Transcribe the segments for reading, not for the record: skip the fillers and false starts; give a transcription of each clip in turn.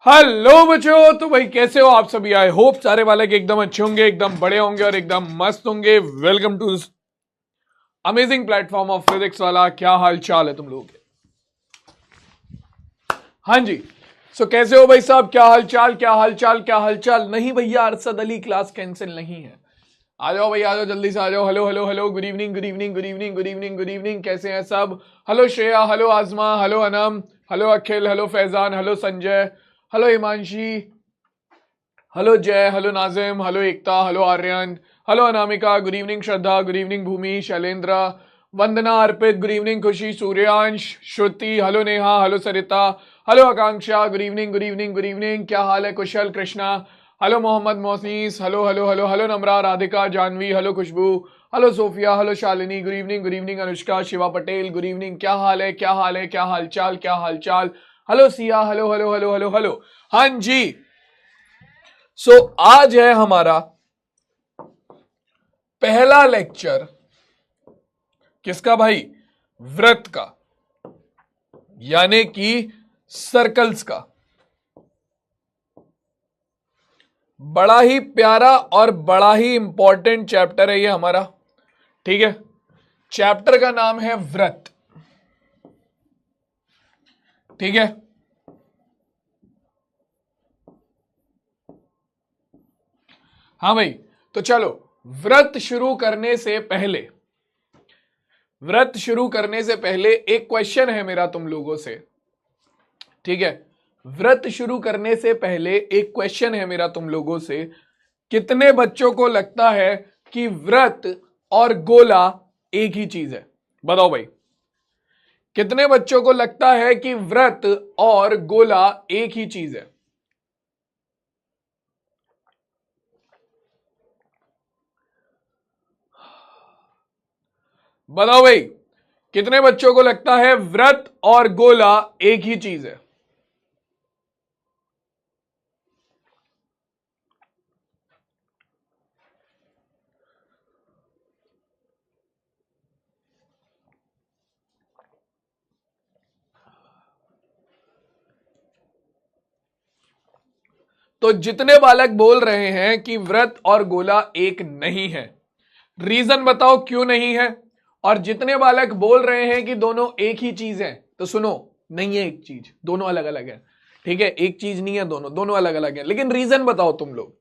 Hello बच्चों, तो भाई कैसे हो आप सभी। आई होप सारे वाले के एकदम अच्छे होंगे, एकदम बड़े होंगे और एकदम मस्त होंगे। Welcome to amazing platform of Physics Wallah. क्या हाल चाल है तुम लोगों के? हाँ जी। सो कैसे हो भाई साहब? क्या हाल चाल, क्या हाल चाल, क्या हाल चाल? नहीं भैया, अरशद अली क्लास कैंसिल नहीं है। आ जाओ भाई, आ जाओ, जल्दी से आ जाओ। Hello hello hello, good evening good evening good evening good evening good evening. कैसे हैं सब? Hello Shreya, hello Aazma, hello Anam, hello Akhil, hello Faizan, hello Sanjay, hello Himanshi, hello Jay, hello Nazim, hello Ekta, hello Aryan, hello Anamika, good evening Shraddha, good evening Bhoomi, Shailendra, Vandana, Arpit, good evening Khushi, Suryansh, Shruti, hello Neha, hello Sarita, hello Akanksha, good evening good evening good evening. क्या हाल है? Kushal, Krishna, hello Mohammad Mohsis, hello hello hello hello Namra, Radhika, Janvi, hello Khushboo, hello Sophia, hello Shalini, good evening Anushka, Shiva Patel, good evening. क्या हाल है, क्या हाल है, क्या हाल चाल, क्या हाल चाल? Hello Siya, hello hello hello hello hello. हाँ जी। आज है हमारा पहला लेक्चर। किसका भाई? वृत्त का, यानी कि सर्कल्स का। बड़ा ही प्यारा और बड़ा ही इंपॉर्टेंट चैप्टर है ये हमारा। ठीक है, चैप्टर का नाम है वृत्त। ठीक है, हाँ भाई। तो चलो, व्रत शुरू करने से पहले एक क्वेश्चन है मेरा तुम लोगों से। ठीक है, व्रत शुरू करने से पहले एक क्वेश्चन है मेरा तुम लोगों से। कितने बच्चों को लगता है कि व्रत और गोला एक ही चीज है? बताओ भाई, कितने बच्चों को लगता है कि व्रत और गोला एक ही चीज है? बताओ भाई, कितने बच्चों को लगता है व्रत और गोला एक ही चीज है? तो जितने बालक बोल रहे हैं कि व्रत और गोला एक नहीं है, रीजन बताओ क्यों नहीं है। और जितने बालक बोल रहे हैं कि दोनों एक ही चीज है, तो सुनो, नहीं है एक चीज, दोनों अलग अलग है। ठीक है, एक चीज नहीं है, दोनों दोनों अलग अलग है। लेकिन रीजन बताओ तुम लोग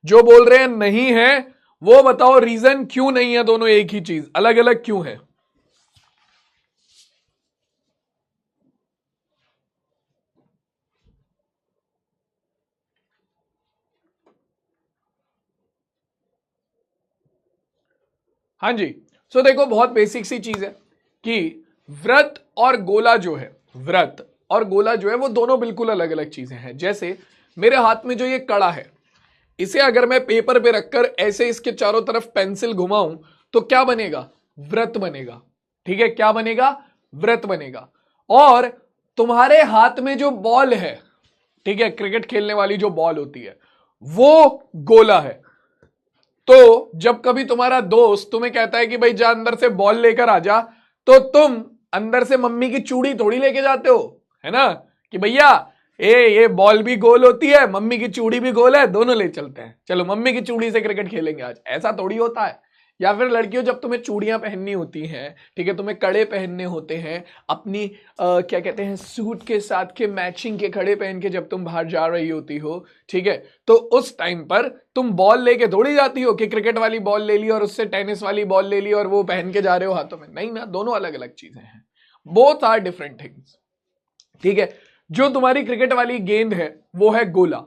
जो बोल रहे हैं नहीं है, वो बताओ रीजन क्यों नहीं है, दोनों एक ही चीज, अलग अलग क्यों है? हाँ जी। सो देखो, बहुत बेसिक सी चीज है कि व्रत और गोला जो है, व्रत और गोला जो है वो दोनों बिल्कुल अलग अलग चीजें हैं। जैसे मेरे हाथ में जो ये कड़ा है, इसे अगर मैं पेपर पे रखकर ऐसे इसके चारों तरफ पेंसिल घुमाऊं तो क्या बनेगा? व्रत बनेगा। ठीक है, क्या बनेगा? व्रत बनेगा। और तुम्हारे हाथ में जो बॉल है, ठीक है, क्रिकेट खेलने वाली जो बॉल होती है, वो गोला है। तो जब कभी तुम्हारा दोस्त तुम्हें कहता है कि भाई जा अंदर से बॉल लेकर आ जा, तो तुम अंदर से मम्मी की चूड़ी थोड़ी लेके जाते हो, है ना, कि भैया ये बॉल भी गोल होती है, मम्मी की चूड़ी भी गोल है, दोनों ले चलते हैं, चलो मम्मी की चूड़ी से क्रिकेट खेलेंगे आज। ऐसा थोड़ी होता है। या फिर लड़कियों, जब तुम्हें चूड़ियां पहननी होती हैं, ठीक है, तुम्हें कड़े पहनने होते हैं अपनी क्या कहते हैं, सूट के साथ के मैचिंग के कड़े पहन के जब तुम बाहर जा रही होती हो, ठीक है, तो उस टाइम पर तुम बॉल लेके दौड़ी जाती हो कि क्रिकेट वाली बॉल ले ली और उससे टेनिस वाली बॉल ले ली और वो पहन के जा रहे हो हाथों में। नहीं ना, दोनों अलग अलग चीजें हैं। Both are different things. ठीक है, जो तुम्हारी क्रिकेट वाली गेंद है वो है गोला।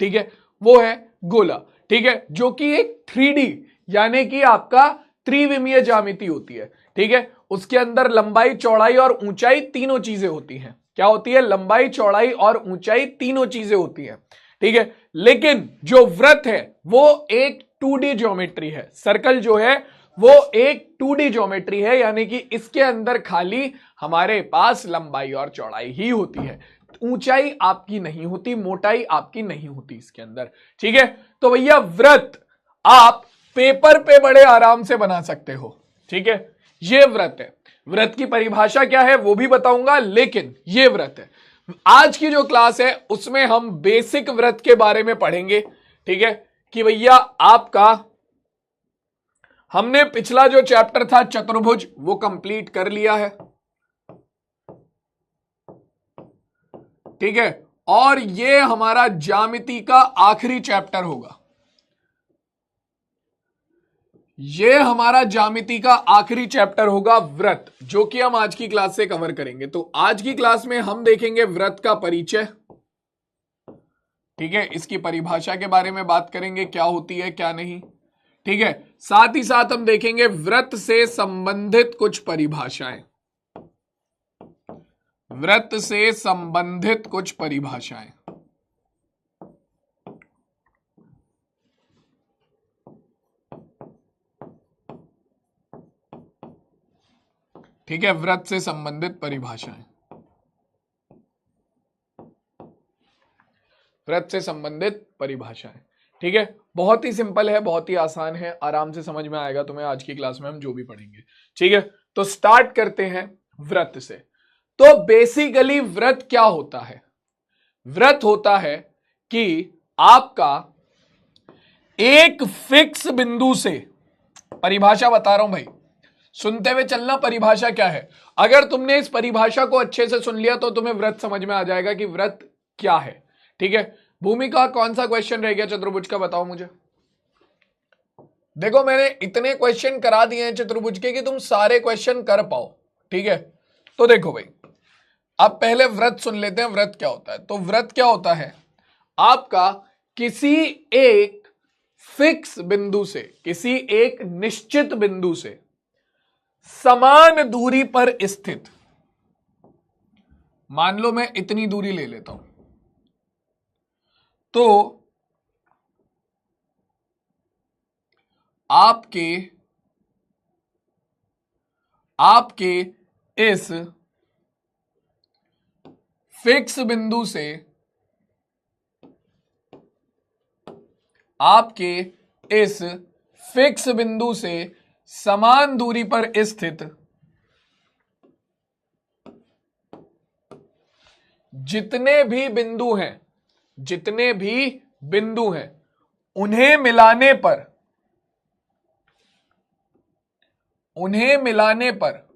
ठीक है, वो है गोला। ठीक है, जो कि एक 3D यानी कि आपका त्रिविमीय ज्यामिति होती है। ठीक है, उसके अंदर लंबाई, चौड़ाई और ऊंचाई तीनों चीजें होती हैं। क्या होती है? लंबाई, चौड़ाई और ऊंचाई तीनों चीजें होती हैं। ठीक है, लेकिन जो व्रत है वो एक 2D ज्योमेट्री है। सर्कल जो है वो एक 2D ज्योमेट्री है, यानी कि इसके अंदर खाली हमारे पास लंबाई और चौड़ाई ही होती है, ऊंचाई आपकी नहीं होती, मोटाई आपकी नहीं होती इसके अंदर। ठीक है, तो भैया व्रत आप पेपर पे बड़े आराम से बना सकते हो। ठीक है, ये व्रत है। व्रत की परिभाषा क्या है वो भी बताऊंगा, लेकिन ये व्रत है। आज की जो क्लास है उसमें हम बेसिक व्रत के बारे में पढ़ेंगे। ठीक है कि भैया आपका हमने पिछला जो चैप्टर था चतुर्भुज वो कंप्लीट कर लिया है। ठीक है, और ये हमारा ज्यामिति का आखिरी चैप्टर होगा। ये हमारा ज्यामिति का आखिरी चैप्टर होगा व्रत, जो कि हम आज की क्लास से कवर करेंगे। तो आज की क्लास में हम देखेंगे व्रत का परिचय। ठीक है, इसकी परिभाषा के बारे में बात करेंगे, क्या होती है क्या नहीं। ठीक है, साथ ही साथ हम देखेंगे व्रत से संबंधित कुछ परिभाषाएं। व्रत से संबंधित कुछ परिभाषाएं। ठीक है, व्रत से संबंधित परिभाषाएं। व्रत से संबंधित परिभाषाएं। ठीक है, बहुत ही सिंपल है, बहुत ही आसान है, आराम से समझ में आएगा तुम्हें आज की क्लास में हम जो भी पढ़ेंगे। ठीक है, तो स्टार्ट करते हैं व्रत से। तो बेसिकली व्रत क्या होता है? व्रत होता है कि आपका एक फिक्स बिंदु से, परिभाषा बता रहा हूं भाई, सुनते हुए चलना। परिभाषा क्या है? अगर तुमने इस परिभाषा को अच्छे से सुन लिया तो तुम्हें व्रत समझ में आ जाएगा कि व्रत क्या है। ठीक है, भूमिका कौन सा क्वेश्चन रह गया चतुर्भुज का, बताओ मुझे। देखो मैंने इतने क्वेश्चन करा दिए हैं चतुर्भुज के कि तुम सारे क्वेश्चन कर पाओ। ठीक है, तो देखो भाई, अब पहले व्रत सुन लेते हैं। व्रत क्या होता है? तो व्रत क्या होता है? आपका किसी एक फिक्स बिंदु से, किसी एक निश्चित बिंदु से समान दूरी पर स्थित, मान लो मैं इतनी दूरी ले लेता हूं, तो आपके इस फिक्स बिंदु से, आपके इस फिक्स बिंदु से समान दूरी पर स्थित जितने भी बिंदु हैं, जितने भी बिंदु हैं, उन्हें मिलाने पर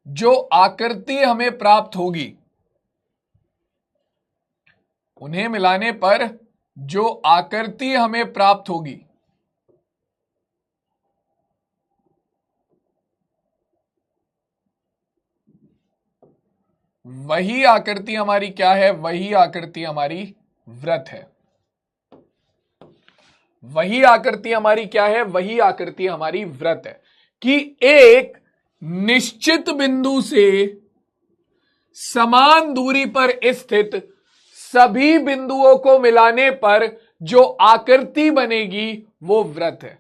जो आकृति हमें प्राप्त होगी, उन्हें मिलाने पर जो आकृति हमें प्राप्त होगी, वही आकृति हमारी क्या है? वही आकृति हमारी व्रत है। वही आकृति हमारी क्या है? वही आकृति हमारी व्रत है कि एक निश्चित बिंदु से समान दूरी पर स्थित सभी बिंदुओं को मिलाने पर जो आकृति बनेगी वो व्रत है।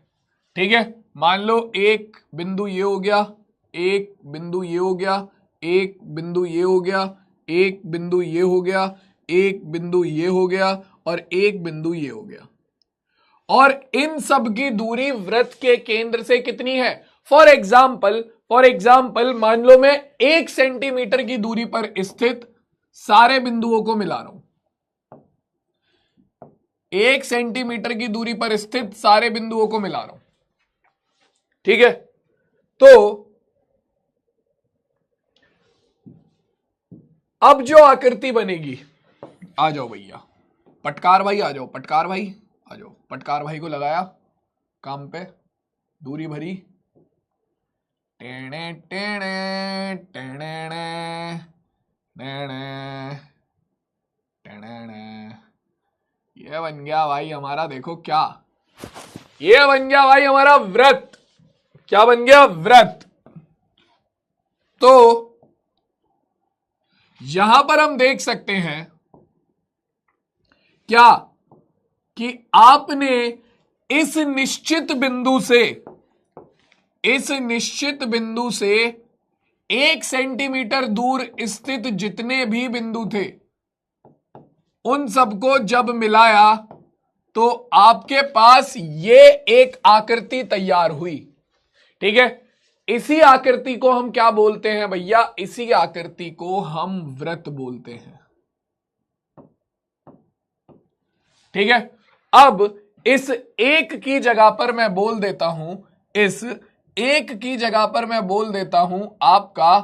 ठीक है, मान लो एक बिंदु ये हो गया, एक बिंदु ये हो गया, एक बिंदु ये हो गया, एक बिंदु ये हो गया, एक बिंदु ये हो गया और एक बिंदु ये हो गया, और इन सब की दूरी व्रत के केंद्र से कितनी है? फॉर एग्जाम्पल मान लो मैं 1 सेंटीमीटर की दूरी पर स्थित सारे बिंदुओं को मिला रहा हूं। 1 सेंटीमीटर की दूरी पर स्थित सारे बिंदुओं को मिला रहा हूं। ठीक है, तो अब जो आकृति बनेगी, आ जाओ भैया पटकार भाई, आ जाओ पटकार भाई, आ जाओ। पटकार भाई को लगाया काम पे, दूरी भरी, टेणे टेणे टेणे टेणे टेणे, ये बन गया भाई हमारा, देखो क्या, ये बन गया भाई हमारा व्रत। क्या बन गया? व्रत। तो यहां पर हम देख सकते हैं क्या कि आपने इस निश्चित बिंदु से 1 सेंटीमीटर दूर स्थित जितने भी बिंदु थे उन सबको जब मिलाया तो आपके पास ये एक आकृति तैयार हुई। ठीक है, इसी आकृति को हम क्या बोलते हैं भैया? इसी आकृति को हम व्रत बोलते हैं। ठीक है, अब इस एक की जगह पर मैं बोल देता हूं, इस एक की जगह पर मैं बोल देता हूं आपका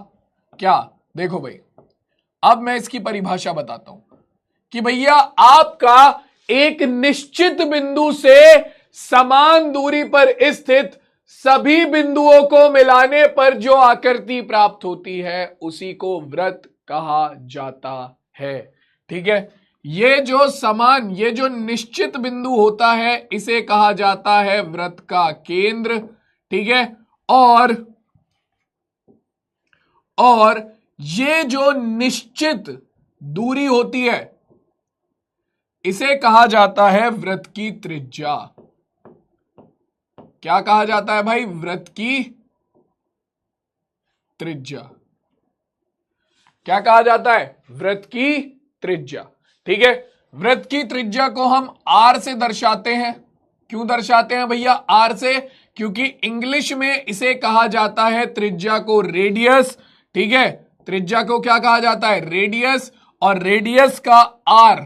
क्या, देखो भाई, अब मैं इसकी परिभाषा बताता हूं कि भैया आपका एक निश्चित बिंदु से समान दूरी पर स्थित सभी बिंदुओं को मिलाने पर जो आकृति प्राप्त होती है उसी को वृत्त कहा जाता है। ठीक है, ये जो निश्चित बिंदु होता है इसे कहा जाता है वृत्त का केंद्र। ठीक है, और ये जो निश्चित दूरी होती है इसे कहा जाता है वृत्त की त्रिज्या। क्या कहा जाता है भाई? वृत्त की त्रिज्या। क्या कहा जाता है? वृत्त की त्रिज्या। ठीक है, वृत्त की त्रिज्या को हम आर से दर्शाते हैं। क्यों दर्शाते हैं भैया आर से? क्योंकि इंग्लिश में इसे कहा जाता है त्रिज्या को रेडियस। ठीक है, त्रिज्या को क्या कहा जाता है? रेडियस। और रेडियस का आर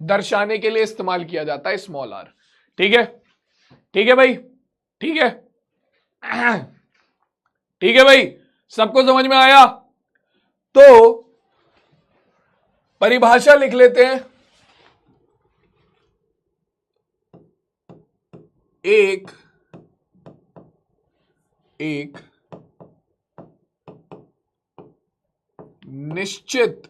दर्शाने के लिए इस्तेमाल किया जाता है स्मॉल आर। ठीक है, ठीक है भाई, ठीक है, ठीक है भाई, सबको समझ में आया? तो परिभाषा लिख लेते हैं। एक निश्चित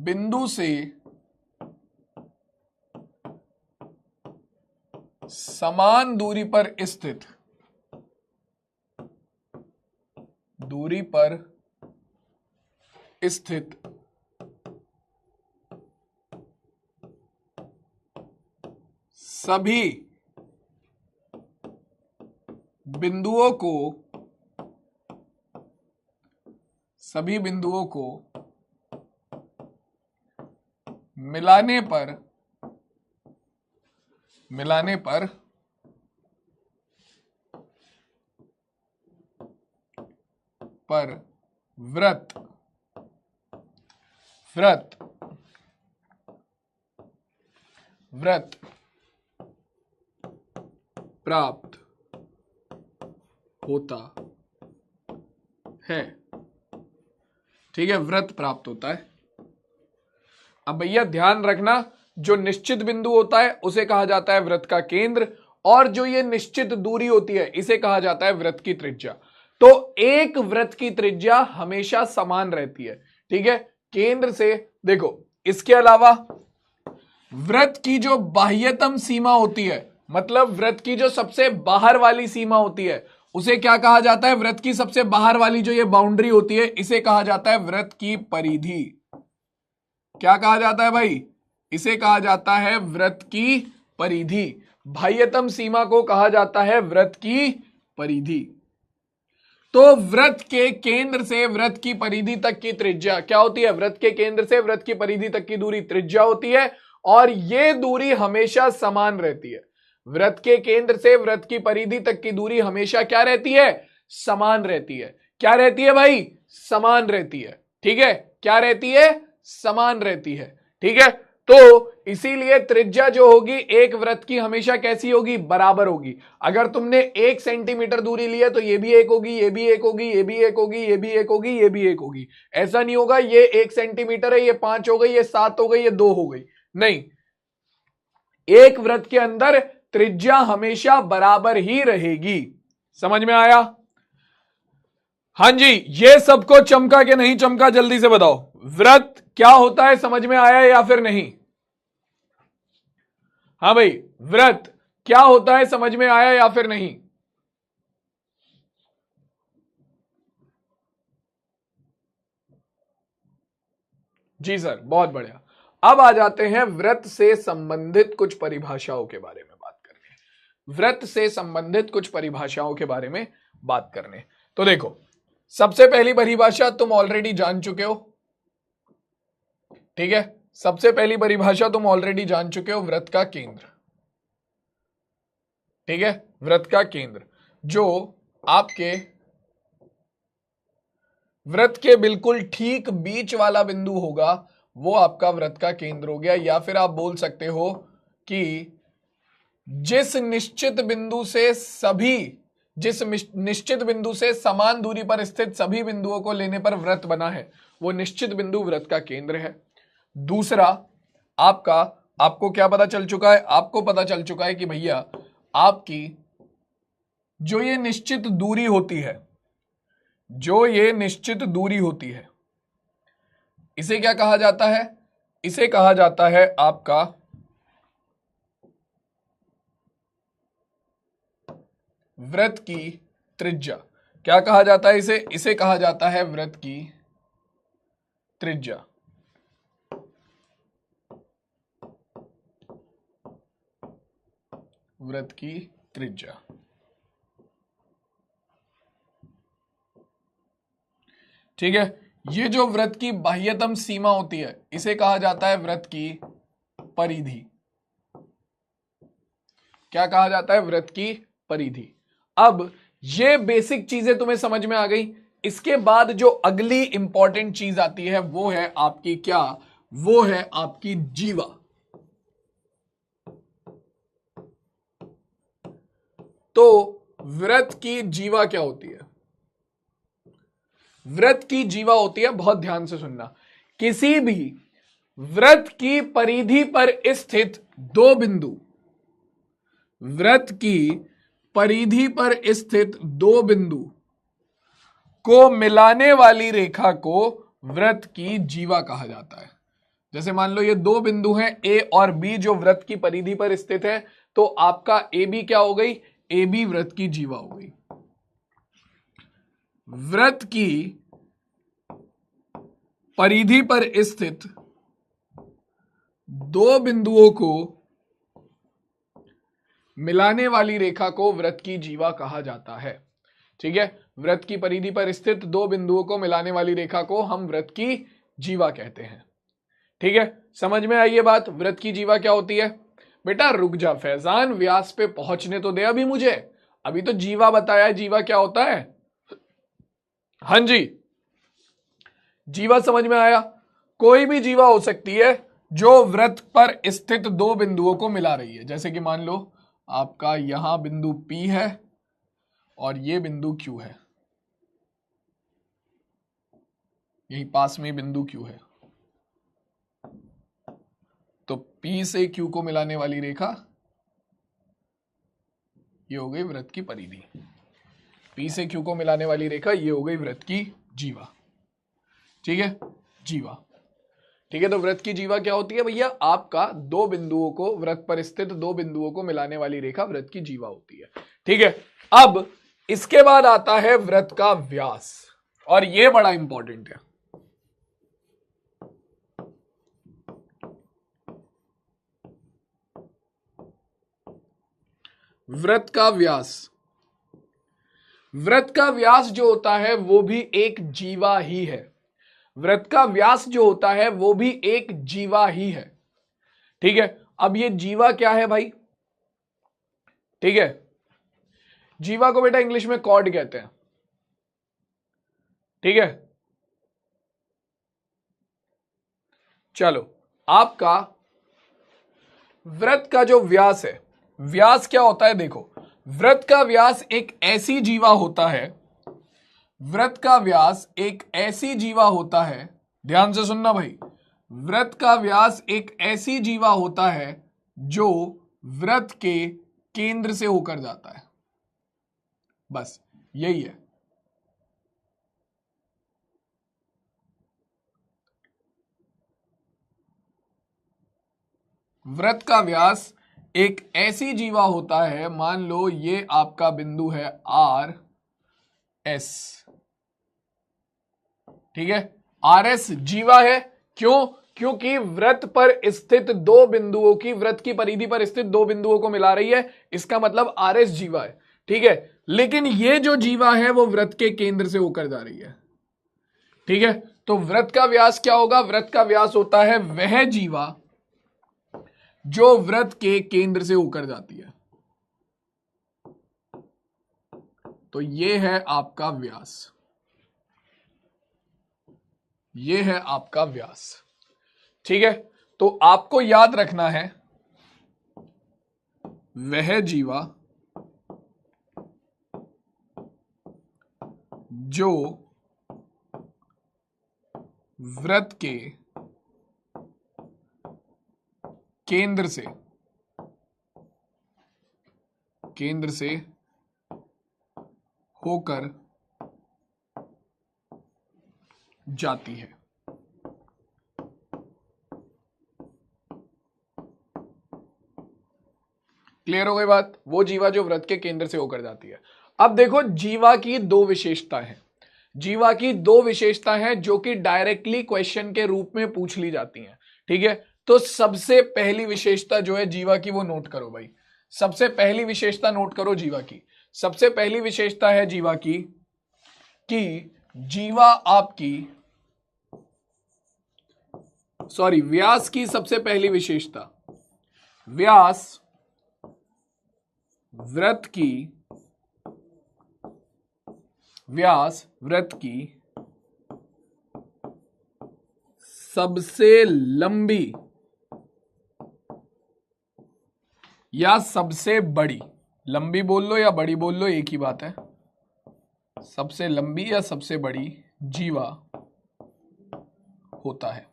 बिंदु से समान दूरी पर स्थित सभी बिंदुओं को मिलाने पर वृत्त प्राप्त होता है। ठीक है, वृत्त प्राप्त होता है। अब भैया ध्यान रखना, जो निश्चित बिंदु होता है उसे कहा जाता है वृत्त का केंद्र, और जो ये निश्चित दूरी होती है इसे कहा जाता है वृत्त की त्रिज्या। तो एक वृत्त की त्रिज्या हमेशा समान रहती है। ठीक है, केंद्र से देखो, इसके अलावा वृत्त की जो बाह्यतम सीमा होती है, मतलब वृत्त की जो सबसे बाहर वाली सीमा होती है उसे क्या कहा जाता है? वृत्त की सबसे बाहर वाली जो ये बाउंड्री होती है इसे कहा जाता है वृत्त की परिधि। क्या कहा जाता है भाई? इसे कहा जाता है वृत्त की परिधि। बाह्यतम सीमा को कहा जाता है वृत्त की परिधि। तो वृत्त के केंद्र से वृत्त की परिधि तक की त्रिज्या क्या होती है? वृत्त के केंद्र से वृत्त की परिधि तक की दूरी त्रिज्या होती है, और यह दूरी हमेशा समान रहती है। वृत्त के केंद्र से वृत्त की परिधि तक की दूरी हमेशा क्या रहती है? समान रहती है। क्या रहती है भाई? समान रहती है। ठीक है, क्या रहती है? समान रहती है। ठीक है, तो इसीलिए त्रिज्या जो होगी एक वृत्त की हमेशा कैसी होगी? बराबर होगी। अगर तुमने 1 सेंटीमीटर दूरी ली है तो ये भी एक होगी, ये भी एक होगी, ये भी एक होगी, ये भी एक होगी, ये भी एक होगी। ऐसा नहीं होगा ये 1 सेंटीमीटर है, ये 5 हो गई, ये 7 हो गई, ये 2 हो गई। नहीं, एक वृत्त के अंदर त्रिज्या हमेशा बराबर ही रहेगी। समझ में आया? हां जी, ये सबको चमका के नहीं चमका? जल्दी से बताओ, वृत्त क्या होता है? समझ में आया या फिर नहीं? हाँ भाई, वृत्त क्या होता है? समझ में आया या फिर नहीं? जी सर, बहुत बढ़िया। अब आ जाते हैं वृत्त से संबंधित कुछ परिभाषाओं के बारे में बात करने। वृत्त से संबंधित कुछ परिभाषाओं के बारे में बात करने। तो देखो, सबसे पहली परिभाषा तुम ऑलरेडी जान चुके हो। ठीक है, सबसे पहली परिभाषा तुम ऑलरेडी जान चुके हो, वृत्त का केंद्र। ठीक है, वृत्त का केंद्र जो आपके वृत्त के बिल्कुल ठीक बीच वाला बिंदु होगा वो आपका व्रत का केंद्र हो गया। या फिर आप बोल सकते हो कि जिस निश्चित बिंदु से समान दूरी पर स्थित सभी बिंदुओं को लेने पर व्रत बना है, वो निश्चित बिंदु व्रत का केंद्र है। दूसरा, आपको क्या पता चल चुका है? आपको पता चल चुका है कि भैया आपकी जो ये निश्चित दूरी होती है, इसे क्या कहा जाता है? इसे कहा जाता है आपका व्रत की त्रिज्या। क्या कहा जाता है इसे? इसे कहा जाता है व्रत की त्रिज्या। व्रत की त्रिज्या, ठीक है। ये जो व्रत की बाह्यतम सीमा होती है, इसे कहा जाता है व्रत की परिधि। क्या कहा जाता है? व्रत की परिधि। अब ये बेसिक चीजें तुम्हें समझ में आ गई। इसके बाद जो अगली इंपॉर्टेंट चीज आती है वो है आपकी क्या? वो है आपकी जीवा। तो व्रत की जीवा क्या होती है? व्रत की जीवा होती है, बहुत ध्यान से सुनना, किसी भी व्रत की परिधि पर स्थित दो बिंदु, व्रत की परिधि पर स्थित दो बिंदु को मिलाने वाली रेखा को व्रत की जीवा कहा जाता है। जैसे मान लो ये दो बिंदु हैं ए और बी जो व्रत की परिधि पर स्थित है, तो आपका ए बी क्या हो गई? ए बी व्रत की जीवा हो गई। व्रत की परिधि पर स्थित दो बिंदुओं को मिलाने वाली रेखा को व्रत की जीवा कहा जाता है। ठीक है, व्रत की परिधि पर स्थित दो बिंदुओं को मिलाने वाली रेखा को हम व्रत की जीवा कहते हैं। ठीक है, समझ में आई ये बात? व्रत की जीवा क्या होती है? बेटा रुक जा फैजान, व्यास पे पहुंचने तो दे अभी मुझे। अभी तो जीवा बताया है, जीवा क्या होता है? हां जी, जीवा समझ में आया? कोई भी जीवा हो सकती है जो व्रत पर स्थित दो बिंदुओं को मिला रही है। जैसे कि मान लो आपका यहां बिंदु P है और ये बिंदु Q है, यही पास में बिंदु Q है, तो P से Q को मिलाने वाली रेखा ये हो गई व्रत की परिधि। P से Q को मिलाने वाली रेखा ये हो गई व्रत की जीवा। ठीक है, जीवा। ठीक है, तो व्रत की जीवा क्या होती है भैया? आपका दो बिंदुओं को, व्रत पर स्थित दो बिंदुओं को मिलाने वाली रेखा व्रत की जीवा होती है। ठीक है, अब इसके बाद आता है व्रत का व्यास, और यह बड़ा इंपॉर्टेंट है। व्रत का व्यास, व्रत का व्यास जो होता है वो भी एक जीवा ही है। व्रत का व्यास जो होता है वो भी एक जीवा ही है। ठीक है, अब ये जीवा क्या है भाई? ठीक है, जीवा को बेटा इंग्लिश में कॉर्ड कहते हैं। ठीक है, चलो आपका व्रत का जो व्यास है, व्यास क्या होता है? देखो, व्रत का व्यास एक ऐसी जीवा होता है, व्रत का व्यास एक ऐसी जीवा होता है, ध्यान से सुनना भाई, व्रत का व्यास एक ऐसी जीवा होता है जो व्रत के केंद्र से होकर जाता है। बस यही है। व्रत का व्यास एक ऐसी जीवा होता है, मान लो ये आपका बिंदु है आर एस। ठीक है, आर एस जीवा है। क्यों? क्योंकि व्रत पर स्थित दो बिंदुओं की, व्रत की परिधि पर स्थित दो बिंदुओं को मिला रही है, इसका मतलब आर एस जीवा है। ठीक है, लेकिन ये जो जीवा है वो व्रत के केंद्र से होकर जा रही है। ठीक है, तो व्रत का व्यास क्या होगा? व्रत का व्यास होता है वह जीवा जो व्रत के केंद्र से होकर जाती है। तो ये है आपका व्यास, ये है आपका व्यास। ठीक है, तो आपको याद रखना है वह जीवा जो वृत्त के केंद्र से होकर जाती है। क्लियर हो गई बात? वो जीवा जो वृत्त के केंद्र से होकर जाती है। अब देखो, जीवा की दो विशेषता है, जीवा की दो विशेषता है जो कि डायरेक्टली क्वेश्चन के रूप में पूछ ली जाती हैं। ठीक है, तो सबसे पहली विशेषता जो है जीवा की वो नोट करो भाई, सबसे पहली विशेषता नोट करो जीवा की। सबसे पहली विशेषता है जीवा की कि जीवा आपकी व्यास की सबसे पहली विशेषता, व्यास वृत्त की सबसे लंबी या सबसे बड़ी, लंबी बोल लो या बड़ी बोल लो एक ही बात है, सबसे लंबी या सबसे बड़ी जीवा होता है।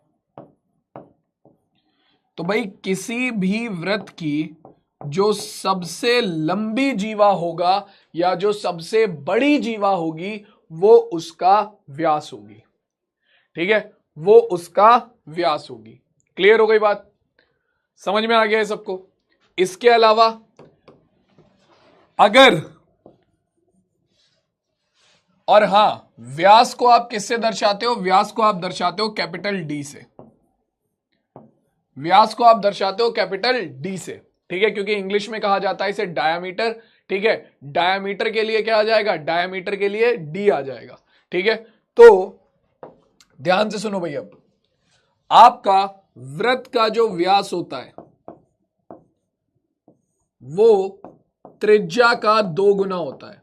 तो भाई किसी भी वृत्त की जो सबसे लंबी जीवा होगा या जो सबसे बड़ी जीवा होगी वो उसका व्यास होगी। ठीक है, वो उसका व्यास होगी। क्लियर हो गई बात? समझ में आ गया है सबको? इसके अलावा अगर, और हां, व्यास को आप किससे दर्शाते हो? व्यास को आप दर्शाते हो कैपिटल डी से, व्यास को आप दर्शाते हो कैपिटल डी से। ठीक है, क्योंकि इंग्लिश में कहा जाता है इसे डायामीटर। ठीक है, डायामीटर के लिए क्या आ जाएगा? डायामीटर के लिए डी आ जाएगा। ठीक है, तो ध्यान से सुनो भाई, अब आपका वृत्त का जो व्यास होता है वो त्रिज्या का 2 गुना होता है।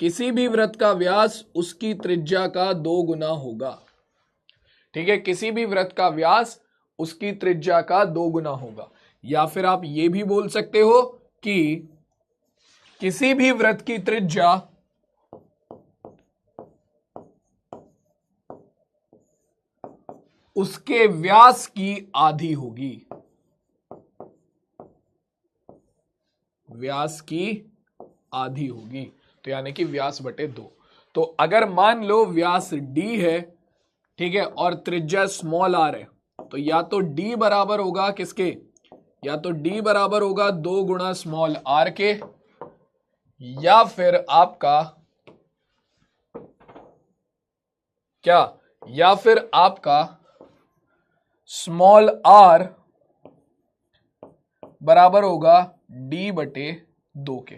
किसी भी वृत्त का व्यास उसकी त्रिज्या का 2 गुना होगा। ठीक है, किसी भी वृत्त का व्यास उसकी त्रिज्या का 2 गुना होगा। या फिर आप ये भी बोल सकते हो कि किसी भी वृत्त की त्रिज्या उसके व्यास की आधी होगी, व्यास की आधी होगी। तो यानी कि व्यास बटे 2। तो अगर मान लो व्यास d है, ठीक है, और त्रिज्या स्मॉल r है, तो या तो d बराबर होगा किसके? या तो d बराबर होगा 2 गुणा स्मॉल r के, या फिर आपका क्या, या फिर आपका स्मॉल r बराबर होगा d बटे 2 के।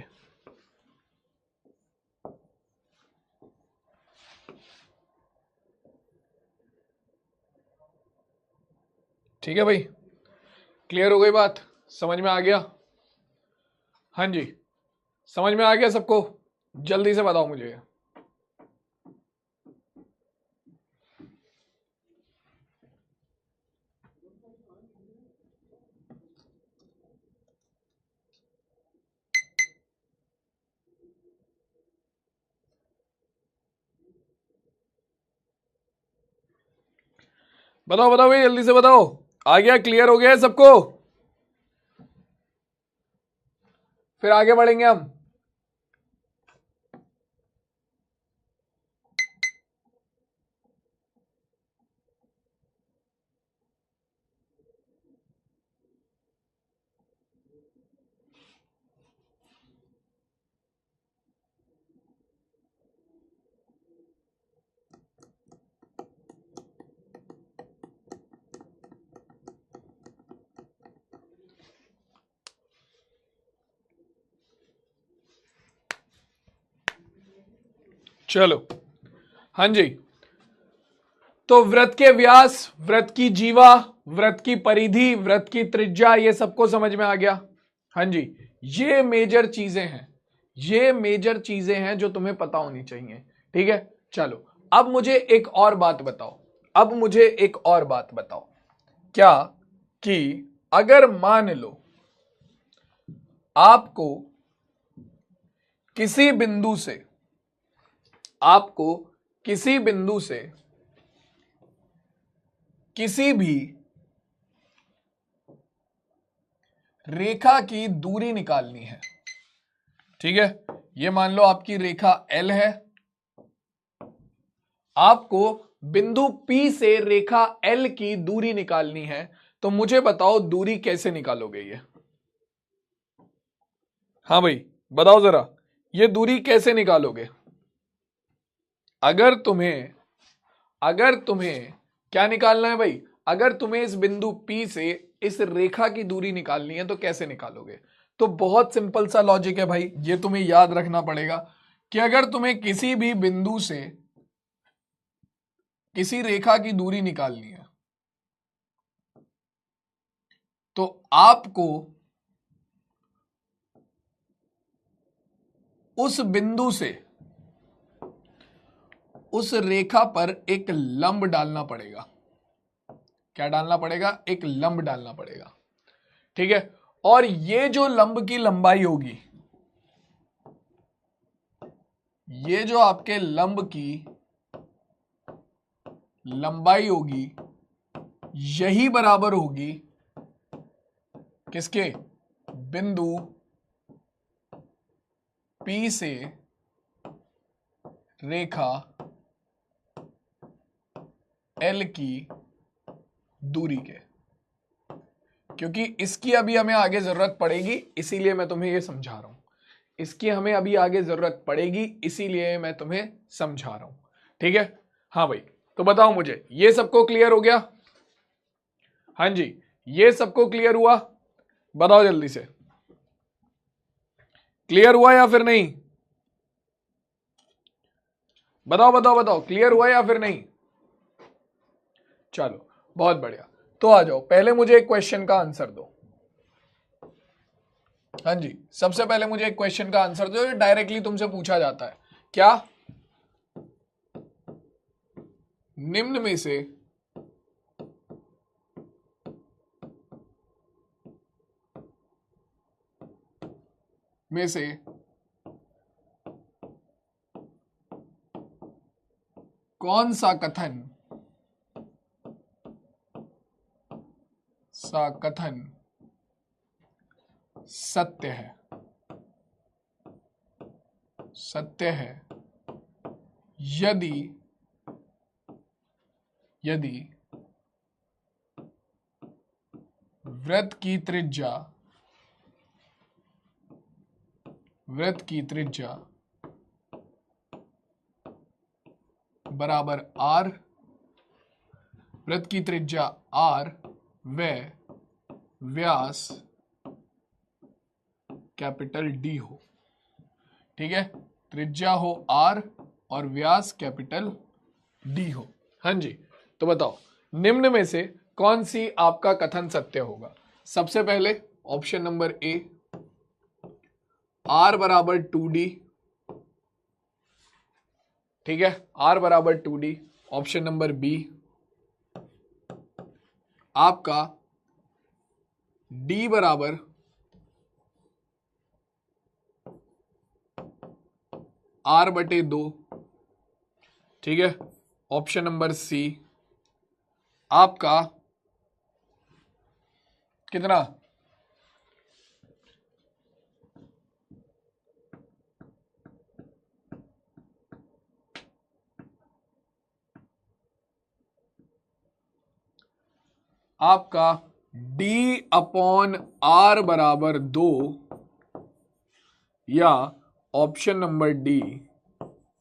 ठीक है भाई, क्लियर हो गई बात? समझ में आ गया? हाँ जी, समझ में आ गया सबको? जल्दी से बताओ मुझे। बताओ बताओ भाई, जल्दी से बताओ। आ गया? क्लियर हो गया सबको? फिर आगे बढ़ेंगे हम। चलो, हाँ जी, तो वृत्त के व्यास, वृत्त की जीवा, वृत्त की परिधि, वृत्त की त्रिज्या, ये सबको समझ में आ गया? हाँ जी, ये मेजर चीजें हैं, ये मेजर चीजें हैं जो तुम्हें पता होनी चाहिए। ठीक है, चलो अब मुझे एक और बात बताओ, अब मुझे एक और बात बताओ। क्या कि अगर मान लो आपको किसी बिंदु से किसी भी रेखा की दूरी निकालनी है, ठीक है, ये मान लो आपकी रेखा L है, आपको बिंदु P से रेखा L की दूरी निकालनी है, तो मुझे बताओ दूरी कैसे निकालोगे ये? हाँ भाई बताओ जरा, ये दूरी कैसे निकालोगे? अगर तुम्हें क्या निकालना है भाई? अगर तुम्हें इस बिंदु P से इस रेखा की दूरी निकालनी है तो कैसे निकालोगे? तो बहुत सिंपल सा लॉजिक है भाई, ये तुम्हें याद रखना पड़ेगा कि अगर तुम्हें किसी भी बिंदु से किसी रेखा की दूरी निकालनी है तो आपको उस बिंदु से उस रेखा पर एक लंब डालना पड़ेगा। क्या डालना पड़ेगा? एक लंब डालना पड़ेगा, ठीक है। और ये जो लंब की लंबाई होगी, ये जो आपके लंब की लंबाई होगी, यही बराबर होगी किसके? बिंदु P से रेखा L की दूरी के। क्योंकि इसकी अभी हमें आगे जरूरत पड़ेगी, इसीलिए मैं तुम्हें यह समझा रहा हूं। इसकी हमें अभी आगे जरूरत पड़ेगी, इसीलिए मैं तुम्हें समझा रहा हूं, ठीक है। हाँ भाई, तो बताओ मुझे, ये सबको क्लियर हो गया? हाँ जी, ये सबको क्लियर हुआ? बताओ जल्दी से, क्लियर हुआ या फिर नहीं? बताओ बताओ बताओ, क्लियर हुआ या फिर नहीं? चलो बहुत बढ़िया, तो आ जाओ, पहले मुझे एक क्वेश्चन का आंसर दो। हाँ जी, सबसे पहले मुझे एक क्वेश्चन का आंसर दो, ये डायरेक्टली तुमसे पूछा जाता है। क्या निम्न में से कौन सा कथन सत्य है यदि वृत्त की त्रिज्या बराबर r, वृत्त की त्रिज्या r व व्यास कैपिटल D हो, ठीक है। त्रिज्या हो r और व्यास कैपिटल D हो। हाँ जी, तो बताओ निम्न में से कौन सी आपका कथन सत्य होगा? सबसे पहले ऑप्शन नंबर ए, r बराबर 2d, ठीक है, r बराबर 2d। ऑप्शन नंबर बी, आपका d बराबर r/2, ठीक है। ऑप्शन नंबर सी, आपका कितना? आपका d/r बराबर 2 या option number D,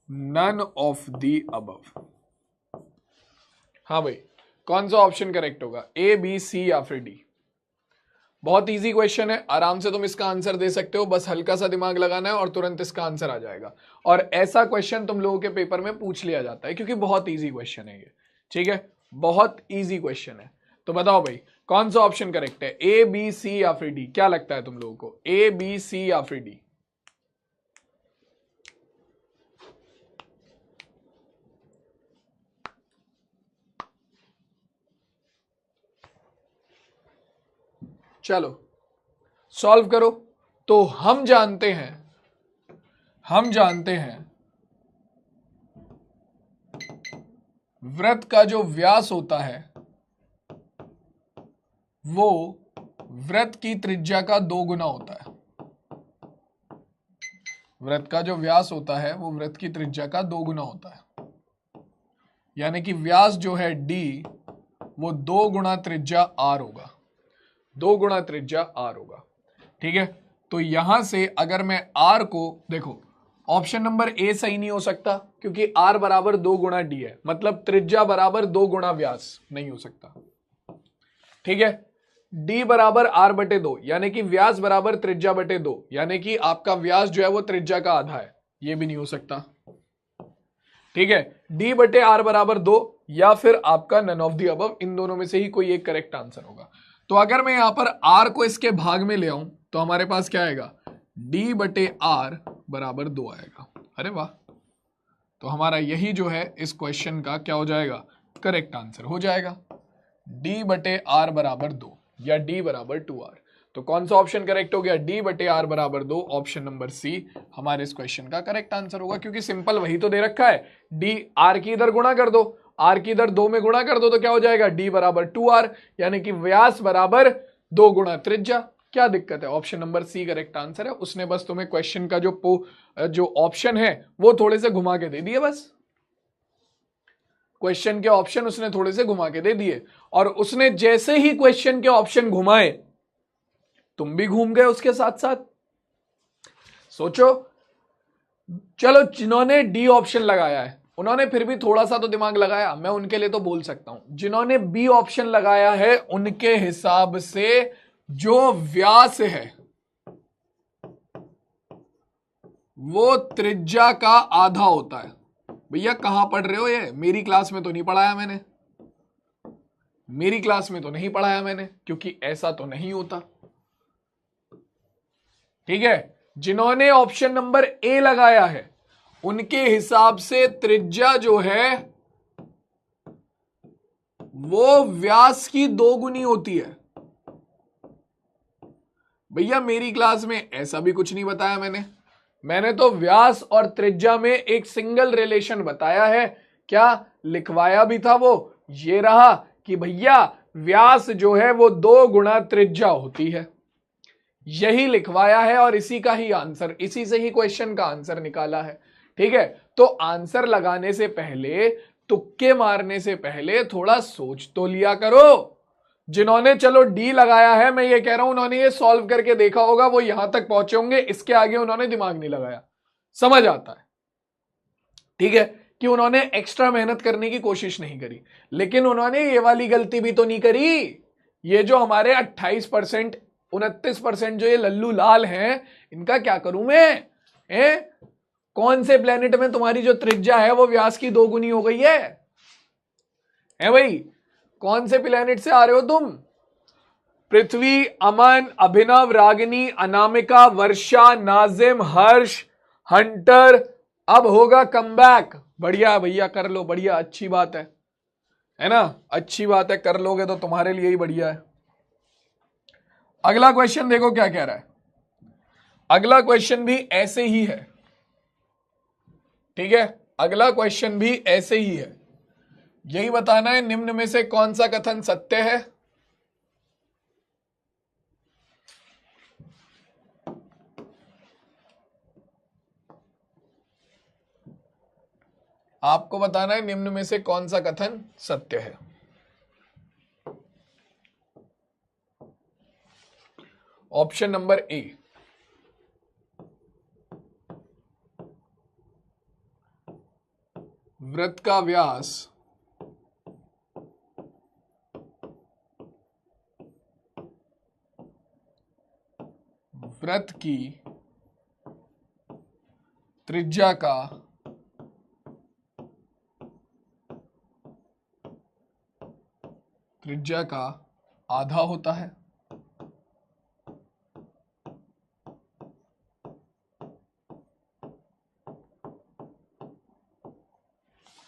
none of the above. हाँ भाई, कौन सा ऑप्शन करेक्ट होगा? ए, बी, सी या फिर डी? बहुत इजी क्वेश्चन है, आराम से तुम इसका आंसर दे सकते हो, बस हल्का सा दिमाग लगाना है और तुरंत इसका आंसर आ जाएगा। और ऐसा क्वेश्चन तुम लोगों के पेपर में पूछ लिया जाता है क्योंकि बहुत इजी क्वेश्चन है ये, ठीक है, बहुत इजी क्वेश्चन है। तो बताओ भाई कौन सा ऑप्शन करेक्ट है, ए, बी, सी या फिर डी? क्या लगता है तुम लोगों को, ए, बी, सी या फिर डी? चलो सॉल्व करो। तो हम जानते हैं वृत्त का जो व्यास होता है वो वृत्त की त्रिज्या का 2 गुना होता है। वृत्त का जो व्यास होता है वो वृत्त की त्रिज्या का 2 गुना होता है, यानी कि व्यास जो है d वो 2 गुना त्रिज्या r होगा, 2 गुना त्रिज्या r होगा। ठीक है, तो यहां से अगर मैं r को देखो, ऑप्शन नंबर ए सही नहीं हो सकता क्योंकि r बराबर 2 गुना d है, मतलब त्रिज्या बराबर 2 गुना व्यास नहीं हो सकता। ठीक है, d बराबर r बटे 2 यानी कि व्यास बराबर त्रिज्या बटे 2, यानी कि आपका व्यास जो है वो त्रिज्या का आधा है, ये भी नहीं हो सकता। ठीक है, d बटे r बराबर 2 या फिर आपका नन ऑफ दी अबव, इन दोनों में से ही कोई एक करेक्ट आंसर होगा। तो अगर मैं यहां पर r को इसके भाग में ले आऊं तो हमारे पास क्या आएगा, d बटे r बराबर 2 आएगा। अरे वाह, तो हमारा यही जो है इस क्वेश्चन का क्या हो जाएगा, करेक्ट आंसर हो जाएगा, d बटे r बराबर 2 या d बराबर 2r। तो कौन सा ऑप्शन करेक्ट हो गया, d बटे r बराबर 2, ऑप्शन नंबर सी हमारे इस क्वेश्चन का करेक्ट आंसर होगा, क्योंकि सिंपल वही तो दे रखा है। d r की इधर गुणा कर दो, r की इधर 2 में गुणा कर दो तो क्या हो जाएगा, d बराबर 2r, यानी कि व्यास बराबर 2 गुना त्रिज्या। क्या दिक्कत है, option number C correct answer है। उसने बस तुम्हें क्वेश्चन का जो ऑप्शन है वो थोड़े से घुमा के दे दिए, बस क्वेश्चन के ऑप्शन उसने थोड़े से घुमा के दे दिए, और उसने जैसे ही क्वेश्चन के ऑप्शन घुमाए तुम भी घूम गए उसके साथ साथ। सोचो, चलो जिन्होंने डी ऑप्शन लगाया है उन्होंने फिर भी थोड़ा सा तो दिमाग लगाया, मैं उनके लिए तो बोल सकता हूं। जिन्होंने बी ऑप्शन लगाया है उनके हिसाब से जो व्यास है वो त्रिज्या का आधा होता है। भैया कहां पढ़ रहे हो, ये मेरी क्लास में तो नहीं पढ़ाया मैंने, मेरी क्लास में तो नहीं पढ़ाया मैंने, क्योंकि ऐसा तो नहीं होता। ठीक है, जिन्होंने ऑप्शन नंबर ए लगाया है उनके हिसाब से त्रिज्या जो है वो व्यास की 2 गुनी होती है। भैया मेरी क्लास में ऐसा भी कुछ नहीं बताया मैंने तो व्यास और त्रिज्या में एक सिंगल रिलेशन बताया है। क्या लिखवाया भी था वो, ये रहा कि भैया व्यास जो है वो 2 गुना त्रिज्या होती है, यही लिखवाया है और इसी का ही आंसर, इसी से ही क्वेश्चन का आंसर निकाला है। ठीक है, तो आंसर लगाने से पहले, तुक्के मारने से पहले थोड़ा सोच तो लिया करो। जिन्होंने चलो डी लगाया है, मैं ये कह रहा हूं उन्होंने ये सॉल्व करके देखा होगा, वो यहां तक पहुंचे होंगे, इसके आगे उन्होंने दिमाग नहीं लगाया, समझ आता है। ठीक है, कि उन्होंने एक्स्ट्रा मेहनत करने की कोशिश नहीं करी, लेकिन उन्होंने ये वाली गलती भी तो नहीं करी। ये जो हमारे 28%, 29% जो ये लल्लू लाल हैं, इनका क्या करूं मैं? कौन से प्लेनेट में तुम्हारी जो त्रिज्या है वो व्यास की 2 गुनी हो गई है भाई? कौन से प्लेनेट से आ रहे हो तुम? पृथ्वी, अमन, अभिनव, रागिनी, अनामिका, वर्षा, नाजिम, हर्ष, हंटर, अब होगा कमबैक। बढ़िया भैया, कर लो, बढ़िया, अच्छी बात है ना, अच्छी बात है, कर लोगे तो तुम्हारे लिए ही बढ़िया है। अगला क्वेश्चन देखो क्या कह रहा है। अगला क्वेश्चन भी ऐसे ही है। ठीक है, अगला क्वेश्चन भी ऐसे ही है, यही बताना है निम्न में से कौन सा कथन सत्य है। आपको बताना है निम्न में से कौन सा कथन सत्य है। ऑप्शन नंबर ए, वृत्त का व्यास वृत्त की त्रिज्या का आधा होता है।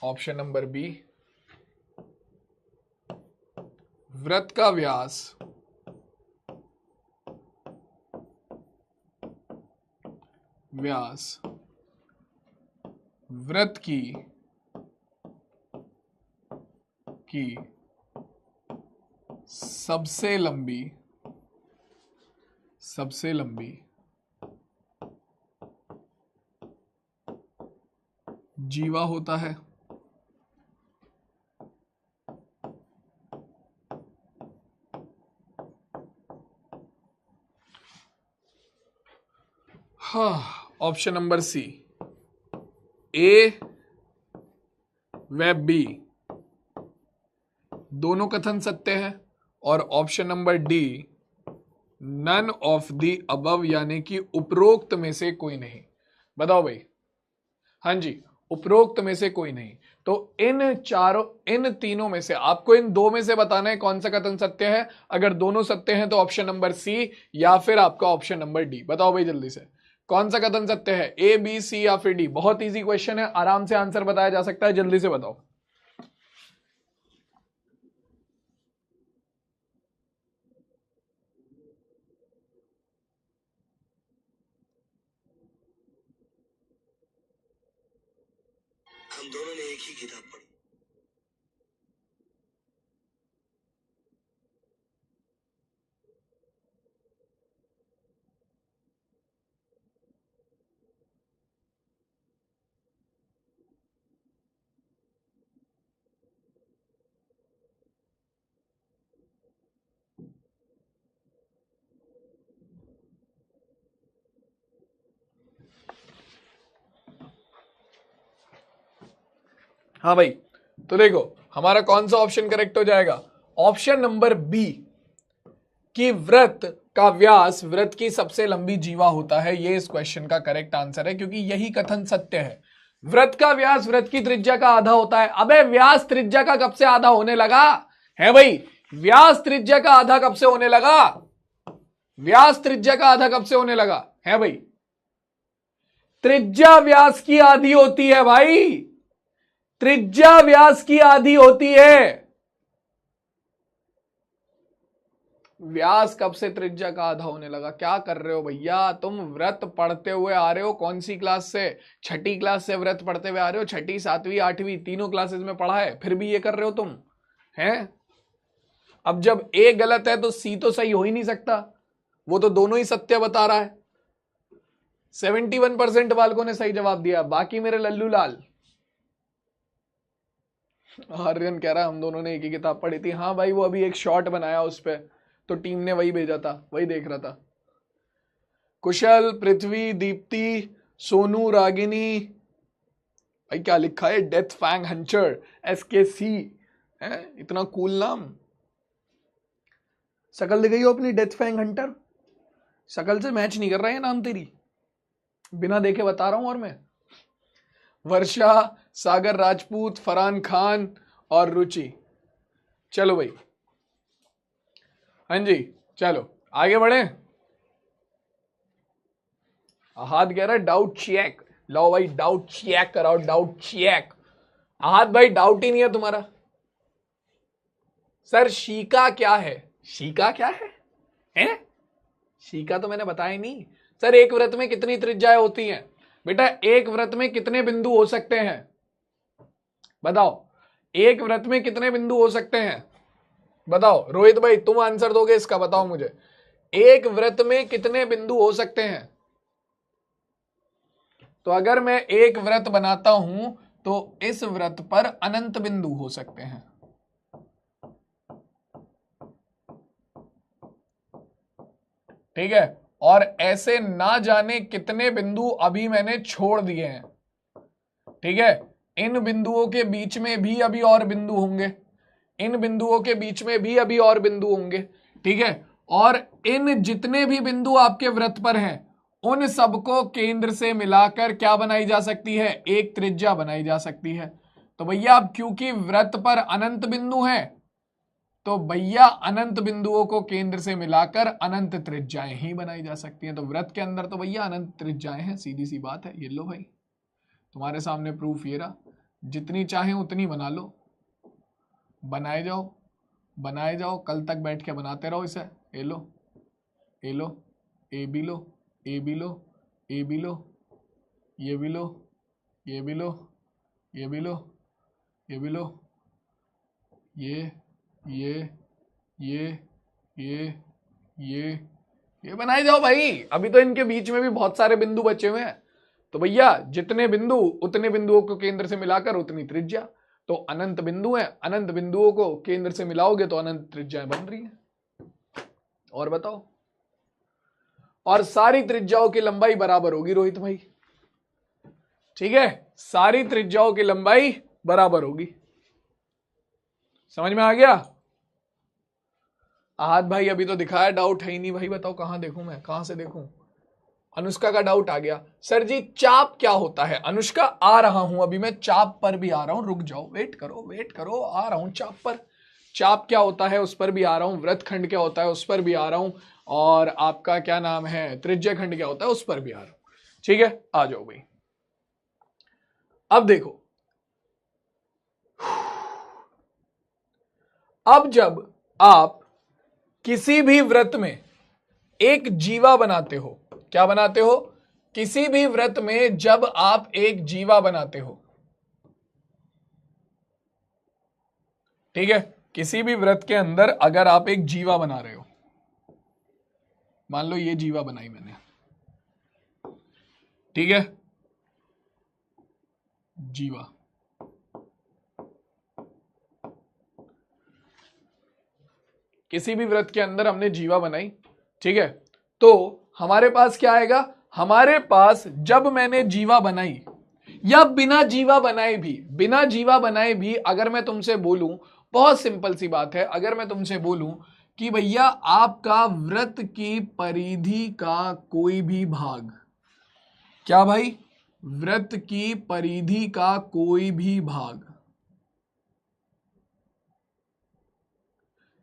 ऑप्शन नंबर बी, वृत्त का व्यास व्यास वृत्त की सबसे लंबी जीवा होता है। हाँ, ऑप्शन नंबर सी, ए व बी दोनों कथन सत्य है, और option number D none of the above यानी कि उपरोक्त में से कोई नहीं। बताओ भाई। हाँ जी, उपरोक्त में से कोई नहीं। तो इन तीनों में से आपको इन दो में से बताना है कौन सा कथन सत्य है। अगर दोनों सत्य हैं तो ऑप्शन नंबर सी या फिर आपका ऑप्शन नंबर डी। बताओ भाई जल्दी से, कौन सा कथन सत्य है, ए बी सी या फिर डी। बहुत इजी क्वेश्चन है, आराम से आंसर बताया जा सकता है, जल्दी से बताओ। हम दोनों ने एक ही किताब पढ़ी। हाँ भाई, तो देखो हमारा कौन सा ऑप्शन करेक्ट हो जाएगा, ऑप्शन नंबर बी कि वृत्त का व्यास वृत्त की सबसे लंबी जीवा होता है। ये इस क्वेश्चन का करेक्ट आंसर है, क्योंकि यही कथन सत्य है। वृत्त का व्यास वृत्त की त्रिज्या का आधा होता है। अबे व्यास त्रिज्या का कब से आधा होने लगा है भाई? व्यास त्रिज्या का आधा कब से होने लगा? व्यास त्रिज्या का आधा कब से होने लगा है भाई? त्रिज्या व्यास की आधी होती है भाई, त्रिज्या व्यास की आधी होती है। व्यास कब से त्रिज्या का आधा होने लगा? क्या कर रहे हो भैया तुम? व्रत पढ़ते हुए आ रहे हो, कौन सी क्लास से? छठी क्लास से व्रत पढ़ते हुए आ रहे हो। छठी, सातवीं, आठवीं तीनों क्लासेस में पढ़ा है, फिर भी ये कर रहे हो तुम हैं? अब जब ए गलत है तो सी तो सही हो ही नहीं सकता, वो तो दोनों ही सत्य बता रहा है। 71% बालकों ने सही जवाब दिया, बाकी मेरे लल्लू लाल। आर्यन कह रहा हम दोनों ने एक ही किताब पढ़ी थी। हाँ भाई, वो अभी एक शॉर्ट बनाया उस पर, तो टीम ने वही भेजा था, वही देख रहा था। कुशल, पृथ्वी, दीप्ति, सोनू, रागिनी। भाई क्या लिखा है, डेथ फैंग हंटर SKC है, इतना कूल नाम। शकल दिख गई हो अपनी, डेथ फैंग हंटर। शकल से मैच नहीं कर रहा है नाम तेरी, बिना देखे बता रहा हूं। और मैं वर्षा, सागर राजपूत, फरहान खान और रुचि। चलो भाई, हाँ जी चलो आगे बढ़े। हाथ कह रहा है डाउट चेक। लो भाई डाउट चेक कराओ, डाउट चेक। हाथ भाई डाउट ही नहीं है तुम्हारा। सर शीका क्या है? शीका क्या है? हैं? शीका तो मैंने बताया नहीं। सर एक वृत्त में कितनी त्रिज्याएं होती हैं? बेटा एक वृत्त में कितने बिंदु हो सकते हैं? बताओ, एक वृत्त में कितने बिंदु हो सकते हैं? बताओ रोहित भाई, तुम आंसर दोगे इसका, बताओ मुझे। एक वृत्त में कितने बिंदु हो सकते हैं? तो अगर मैं एक वृत्त बनाता हूं तो इस वृत्त पर अनंत बिंदु हो सकते हैं। ठीक है, और ऐसे ना जाने कितने बिंदु अभी मैंने छोड़ दिए हैं। ठीक है, इन बिंदुओं के बीच में भी अभी और बिंदु होंगे, इन बिंदुओं के बीच में भी अभी और बिंदु होंगे। ठीक है, और इन जितने भी बिंदु आपके वृत्त पर हैं उन सबको केंद्र से मिलाकर क्या बनाई जा सकती है? एक त्रिज्या बनाई जा सकती है। तो भैया अब क्योंकि वृत्त पर अनंत बिंदु हैं, तो भैया अनंत बिंदुओं को केंद्र से मिलाकर अनंत त्रिज्याएं ही बनाई जा सकती हैं। तो वृत्त के अंदर तो भैया अनंत त्रिज्याएं हैं, सीधी सी बात है। ये लो भाई, तुम्हारे सामने प्रूफ ये रहा। जितनी चाहे उतनी बना लो, बनाए जाओ बनाए जाओ, कल तक बैठ के बनाते रहो इसे। ए लो, ए लो, ए बी लो, ए बी लो, ए बी लो, ये भी लो, ये भी लो, ये भी लो, ये भी लो, ये ये ये ये ये बनाए जाओ भाई। अभी तो इनके बीच में भी बहुत सारे बिंदु बचे हुए हैं, तो भैया जितने बिंदु उतने बिंदुओं को केंद्र से मिलाकर उतनी त्रिज्या। तो अनंत बिंदु है, अनंत बिंदुओं को केंद्र से मिलाओगे तो अनंत त्रिज्याएं बन रही हैं। और बताओ, और सारी त्रिज्याओं की लंबाई बराबर होगी रोहित भाई, ठीक है, सारी त्रिज्याओं की लंबाई बराबर होगी। समझ में आ गया? आहत भाई अभी तो दिखाया, डाउट है ही नहीं भाई, बताओ कहां देखूं मैं, कहां से देखूं? अनुष्का का डाउट आ गया, सर जी चाप क्या होता है? अनुष्का आ रहा हूं, अभी मैं चाप पर भी आ रहा हूं, रुक जाओ, वेट करो वेट करो, आ रहा हूं चाप पर। चाप क्या होता है उस पर भी आ रहा हूं, वृत्तखंड क्या होता है उस पर भी आ रहा हूं, और आपका क्या नाम है त्रिज्या खंड क्या होता है उस पर भी आ रहा हूं। ठीक है, आ जाओ भाई। अब देखो, अब जब आप किसी भी वृत्त में एक जीवा बनाते हो, क्या बनाते हो? किसी भी वृत्त में जब आप एक जीवा बनाते हो, ठीक है, किसी भी वृत्त के अंदर अगर आप एक जीवा बना रहे हो, मान लो ये जीवा बनाई मैंने, ठीक है, जीवा, किसी भी वृत्त के अंदर हमने जीवा बनाई, ठीक है, तो हमारे पास क्या आएगा? हमारे पास जब मैंने जीवा बनाई या बिना जीवा बनाए भी, बिना जीवा बनाए भी अगर मैं तुमसे बोलूं, बहुत सिंपल सी बात है, अगर मैं तुमसे बोलूं कि भैया आपका वृत्त की परिधि का कोई भी भाग, क्या भाई? वृत्त की परिधि का कोई भी भाग,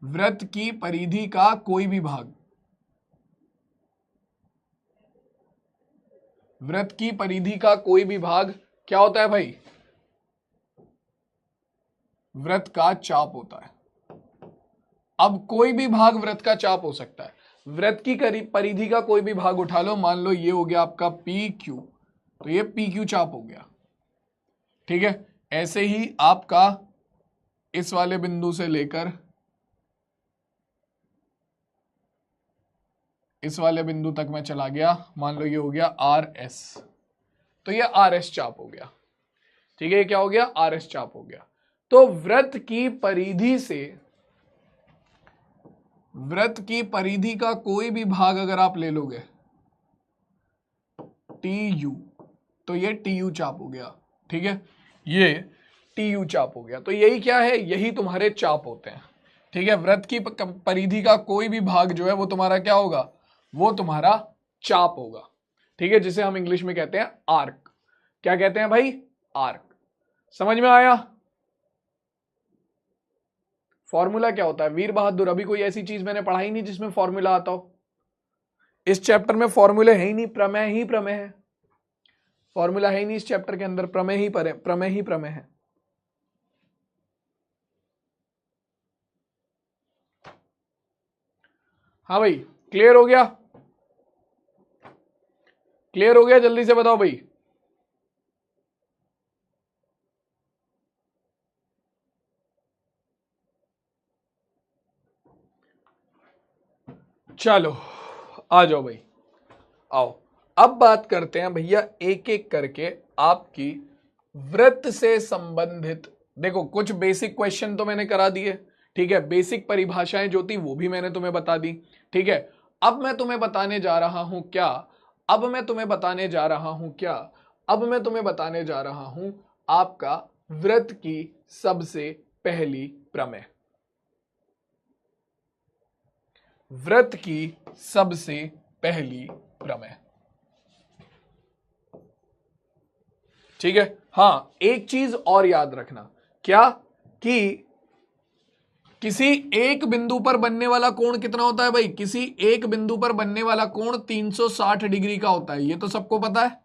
वृत्त की परिधि का कोई भी भाग, वृत्त की परिधि का कोई भी भाग क्या होता है भाई? वृत्त का चाप होता है। अब कोई भी भाग वृत्त का चाप हो सकता है। वृत्त की परिधि का कोई भी भाग उठा लो, मान लो ये हो गया आपका पी क्यू, तो ये पी क्यू चाप हो गया, ठीक है। ऐसे ही आपका इस वाले बिंदु से लेकर इस वाले बिंदु तक मैं चला गया, मान लो ये हो गया आर एस, तो ये आर एस चाप हो गया, ठीक है। ये क्या हो गया? आर एस चाप हो गया। तो वृत्त की परिधि से, वृत्त की परिधि का कोई भी भाग अगर आप ले लोगे टी यू, तो ये टी यू चाप हो गया, ठीक है, ये टी यू चाप हो गया। तो यही क्या है? यही तुम्हारे चाप होते हैं, ठीक है। वृत्त की परिधि का कोई भी भाग जो है वो तुम्हारा क्या होगा? वो तुम्हारा चाप होगा, ठीक है, जिसे हम इंग्लिश में कहते हैं आर्क। क्या कहते हैं भाई? आर्क। समझ में आया? फॉर्मूला क्या होता है वीर बहादुर? अभी कोई ऐसी चीज मैंने पढ़ाई नहीं जिसमें फॉर्मूला आता हो। इस चैप्टर में फॉर्मूले है ही नहीं, प्रमेय ही प्रमेय है। फॉर्मूला है ही नहीं इस चैप्टर के अंदर, प्रमेय ही प्रमेय ही प्रमेय है। हाँ भाई, क्लियर हो गया? क्लियर हो गया? जल्दी से बताओ भाई। चलो आ जाओ भाई, आओ। अब बात करते हैं भैया एक एक करके आपकी वृत्त से संबंधित। देखो कुछ बेसिक क्वेश्चन तो मैंने करा दिए, ठीक है, बेसिक परिभाषाएं जो थी वो भी मैंने तुम्हें बता दी, ठीक है। अब मैं तुम्हें बताने जा रहा हूं क्या? अब मैं तुम्हें बताने जा रहा हूं क्या? अब मैं तुम्हें बताने जा रहा हूं आपका वृत्त की सबसे पहली प्रमेय। वृत्त की सबसे पहली प्रमेय, ठीक है। हां, एक चीज और याद रखना, क्या? कि किसी एक बिंदु पर बनने वाला कोण कितना होता है भाई? किसी एक बिंदु पर बनने वाला कोण 360 डिग्री का होता है, ये तो सबको पता है,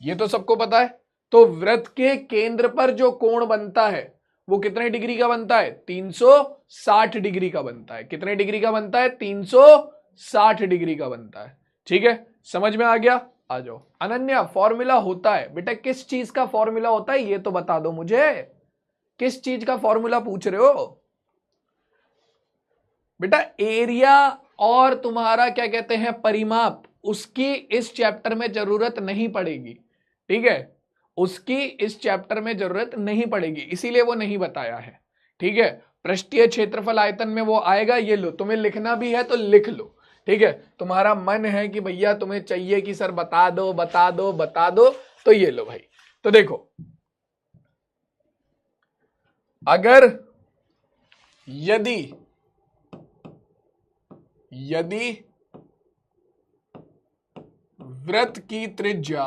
ये तो सबको पता है। तो वृत्त के केंद्र पर जो कोण बनता है वो कितने डिग्री का बनता है? 360 डिग्री का बनता है। कितने डिग्री का बनता है? 360 डिग्री का बनता है, ठीक है। समझ में आ गया? आ जाओ। अनन्या, फॉर्मूला होता है बेटा, किस चीज का फॉर्मूला होता है ये तो बता दो मुझे, किस चीज का फॉर्मूला पूछ रहे हो बेटा? एरिया और तुम्हारा क्या कहते हैं परिमाप, उसकी इस चैप्टर में जरूरत नहीं पड़ेगी, ठीक है, उसकी इस चैप्टर में जरूरत नहीं पड़ेगी, इसीलिए वो नहीं बताया है, ठीक है। पृष्ठीय क्षेत्रफल आयतन में वो आएगा, ये लो, तुम्हें लिखना भी है तो लिख लो, ठीक है। तुम्हारा मन है कि भैया तुम्हें चाहिए कि सर बता दो बता दो बता दो, तो ये लो भाई। तो देखो, अगर यदि वृत्त की त्रिज्या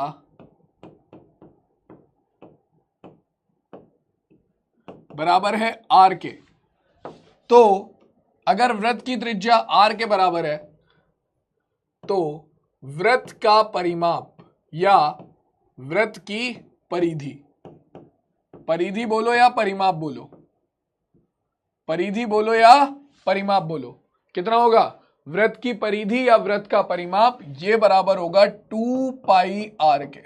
बराबर है r के, तो अगर वृत्त की त्रिज्या r के बराबर है तो वृत्त का परिमाप या वृत्त की परिधि, परिधि बोलो या परिमाप बोलो, परिधि बोलो या परिमाप बोलो, कितना होगा? वृत्त की परिधि या वृत्त का परिमाप, ये बराबर होगा 2 पाई r के,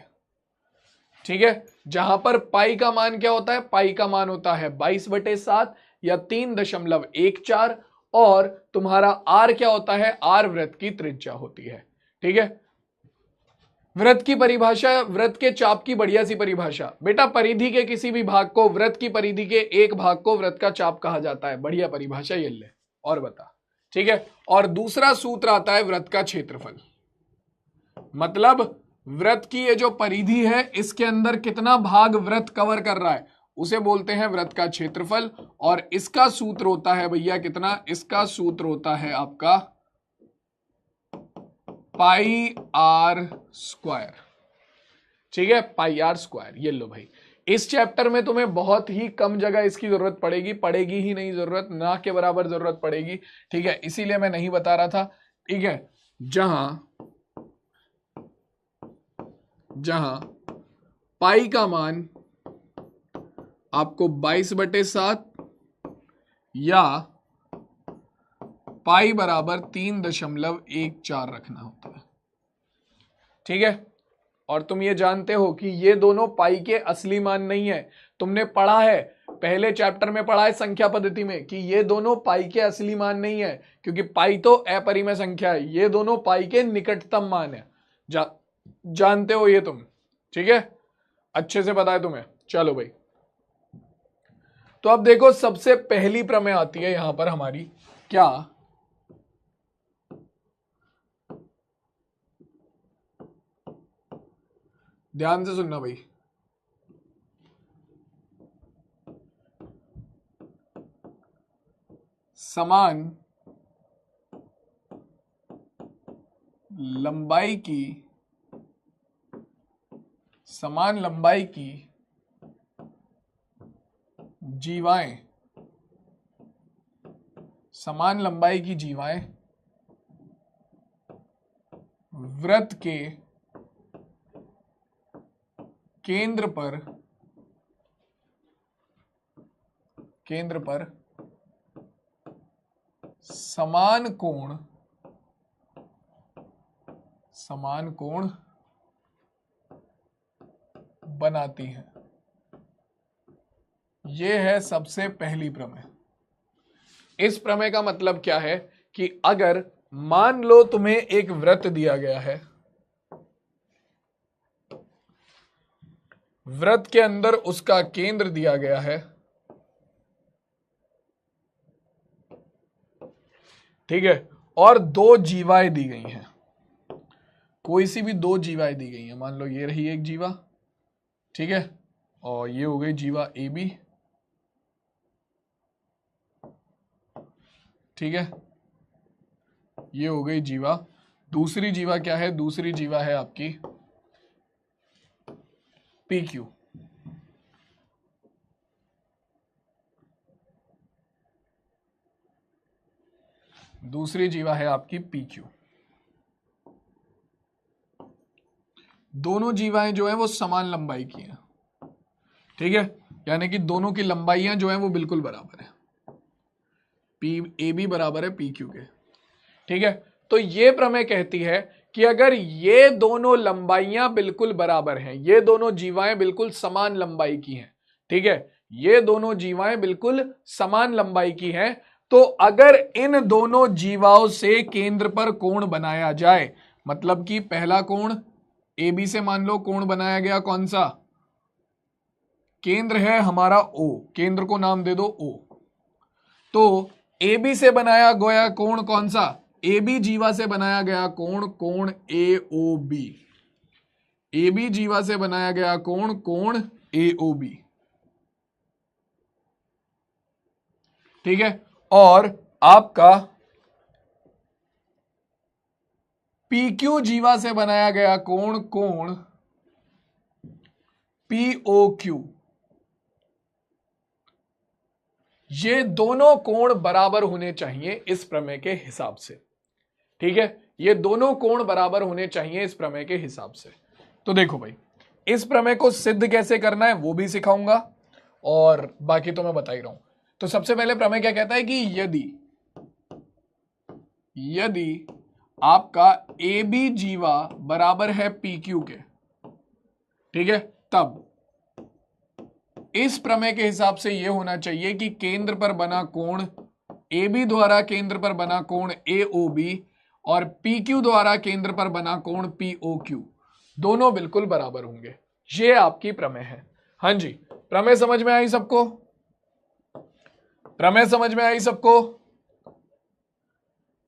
ठीक है। जहां पर पाई का मान क्या होता है? पाई का मान होता है 22/7 या 3.14, और तुम्हारा r क्या होता है? r वृत्त की त्रिज्या होती है, ठीक है। वृत्त की परिभाषा, वृत्त के चाप की बढ़िया सी परिभाषा बेटा, परिधि के किसी भी भाग को, वृत्त की परिधि के एक भाग को वृत्त का चाप कहा जाता है, बढ़िया परिभाषा, ये ले और बता, ठीक है। और दूसरा सूत्र आता है वृत्त का क्षेत्रफल, मतलब वृत्त की ये जो परिधि है इसके अंदर कितना भाग वृत्त कवर कर रहा है उसे बोलते हैं वृत्त का क्षेत्रफल, और इसका सूत्र होता है भैया कितना? इसका सूत्र होता है आपका पाई r स्क्वायर, ठीक है, पाई r स्क्वायर। ये लो भाई, इस चैप्टर में तुम्हें बहुत ही कम जगह इसकी जरूरत पड़ेगी, पड़ेगी ही नहीं, जरूरत ना के बराबर जरूरत पड़ेगी, ठीक है, इसीलिए मैं नहीं बता रहा था, ठीक है। जहां पाई का मान आपको 22/7 या पाई बराबर 3.14 रखना होता है, ठीक है। और तुम ये जानते हो कि ये दोनों पाई के असली मान नहीं है, तुमने पढ़ा है पहले चैप्टर में, पढ़ा है संख्या पद्धति में कि ये दोनों पाई के असली मान नहीं है, क्योंकि पाई तो अपरिमेय संख्या है, ये दोनों पाई के निकटतम मान है, जानते हो ये तुम, ठीक है, अच्छे से पता है तुम्हें। चलो भाई, तो अब देखो सबसे पहली प्रमेय आती है यहां पर हमारी, क्या? ध्यान से सुनना भाई, समान लंबाई की जीवाएं, समान लंबाई की जीवाएं वृत्त के केंद्र पर समान कोण बनाती हैं। यह है सबसे पहली प्रमेय। इस प्रमेय का मतलब क्या है कि अगर मान लो तुम्हें एक वृत्त दिया गया है, वृत्त के अंदर उसका केंद्र दिया गया है, ठीक है, और दो जीवाएं दी गई हैं, कोई सी भी दो जीवाएं दी गई हैं, मान लो ये रही एक जीवा, ठीक है, और ये हो गई जीवा ए बी, ठीक है, ये हो गई जीवा, दूसरी जीवा क्या है? दूसरी जीवा है आपकी पी क्यू, दूसरी जीवा है आपकी पी क्यू। दोनों जीवाएं जो है वो समान लंबाई की हैं, ठीक है, यानी कि दोनों की लंबाइयां जो है वो बिल्कुल बराबर है, पी ए बी बराबर है पी क्यू के, ठीक है। तो ये प्रमेय कहती है कि अगर ये दोनों लंबाइयां बिल्कुल बराबर हैं, ये दोनों जीवाएं बिल्कुल समान लंबाई की हैं, ठीक है, ये दोनों जीवाएं बिल्कुल समान लंबाई की हैं, तो अगर इन दोनों जीवाओं से केंद्र पर कोण बनाया जाए, मतलब कि पहला कोण ए बी से मान लो कोण बनाया गया, कौन सा, केंद्र है हमारा O, केंद्र को नाम दे दो O, तो ए बी से बनाया गया कोण कौन सा, ए बी जीवा से बनाया गया कोण, कोण AOB, ए बी जीवा से बनाया गया कोण, कोण AOB, ठीक है, और आपका PQ जीवा से बनाया गया कोण, कोण POQ, ये दोनों कोण बराबर होने चाहिए इस प्रमेय के हिसाब से, ठीक है, ये दोनों कोण बराबर होने चाहिए इस प्रमेय के हिसाब से। तो देखो भाई, इस प्रमेय को सिद्ध कैसे करना है वो भी सिखाऊंगा, और बाकी तो मैं बता ही रहा हूं। तो सबसे पहले प्रमेय क्या कहता है कि यदि आपका ए बी जीवा बराबर है PQ के, ठीक है, तब इस प्रमेय के हिसाब से यह होना चाहिए कि केंद्र पर बना कोण AB द्वारा केंद्र पर बना कोण AOB और PQ द्वारा केंद्र पर बना कोण POQ दोनों बिल्कुल बराबर होंगे। ये आपकी प्रमेय है। हां जी, प्रमेय समझ में आई सबको? प्रमेय समझ में आई सबको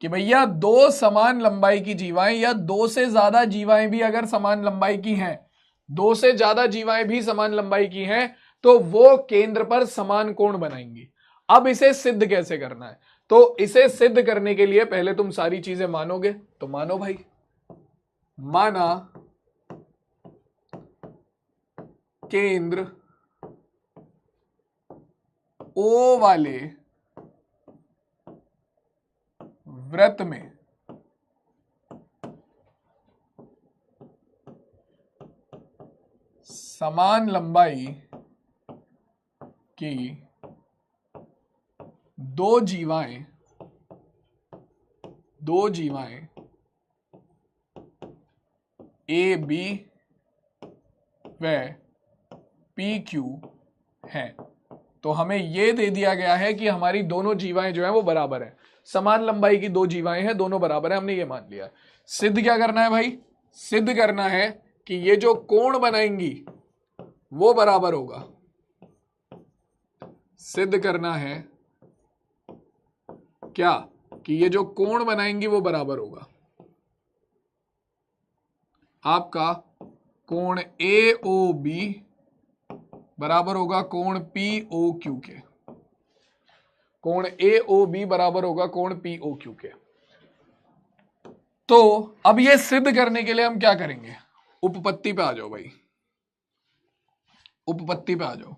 कि भैया दो समान लंबाई की जीवाएं या दो से ज्यादा जीवाएं भी अगर समान लंबाई की हैं, दो से ज्यादा जीवाएं भी समान लंबाई की हैं, तो वो केंद्र पर समान कोण बनाएंगी। अब इसे सिद्ध कैसे करना है? तो इसे सिद्ध करने के लिए पहले तुम सारी चीजें मानोगे, तो मानो भाई, माना केंद्र O वाले वृत्त में समान लंबाई की दो जीवाएं ए बी व PQ हैं। तो हमें यह दे दिया गया है कि हमारी दोनों जीवाएं जो है वो बराबर है, समान लंबाई की दो जीवाएं हैं, दोनों बराबर है, हमने ये मान लिया। सिद्ध क्या करना है भाई? सिद्ध करना है कि ये जो कोण बनाएंगी वो बराबर होगा। सिद्ध करना है क्या? कि ये जो कोण बनाएंगी वो बराबर होगा। आपका कोण AOB बराबर होगा कोण POQ के। कोण AOB बराबर होगा कोण POQ के। तो अब ये सिद्ध करने के लिए हम क्या करेंगे? उपपत्ति पे आ जाओ भाई, उपपत्ति पे आ जाओ।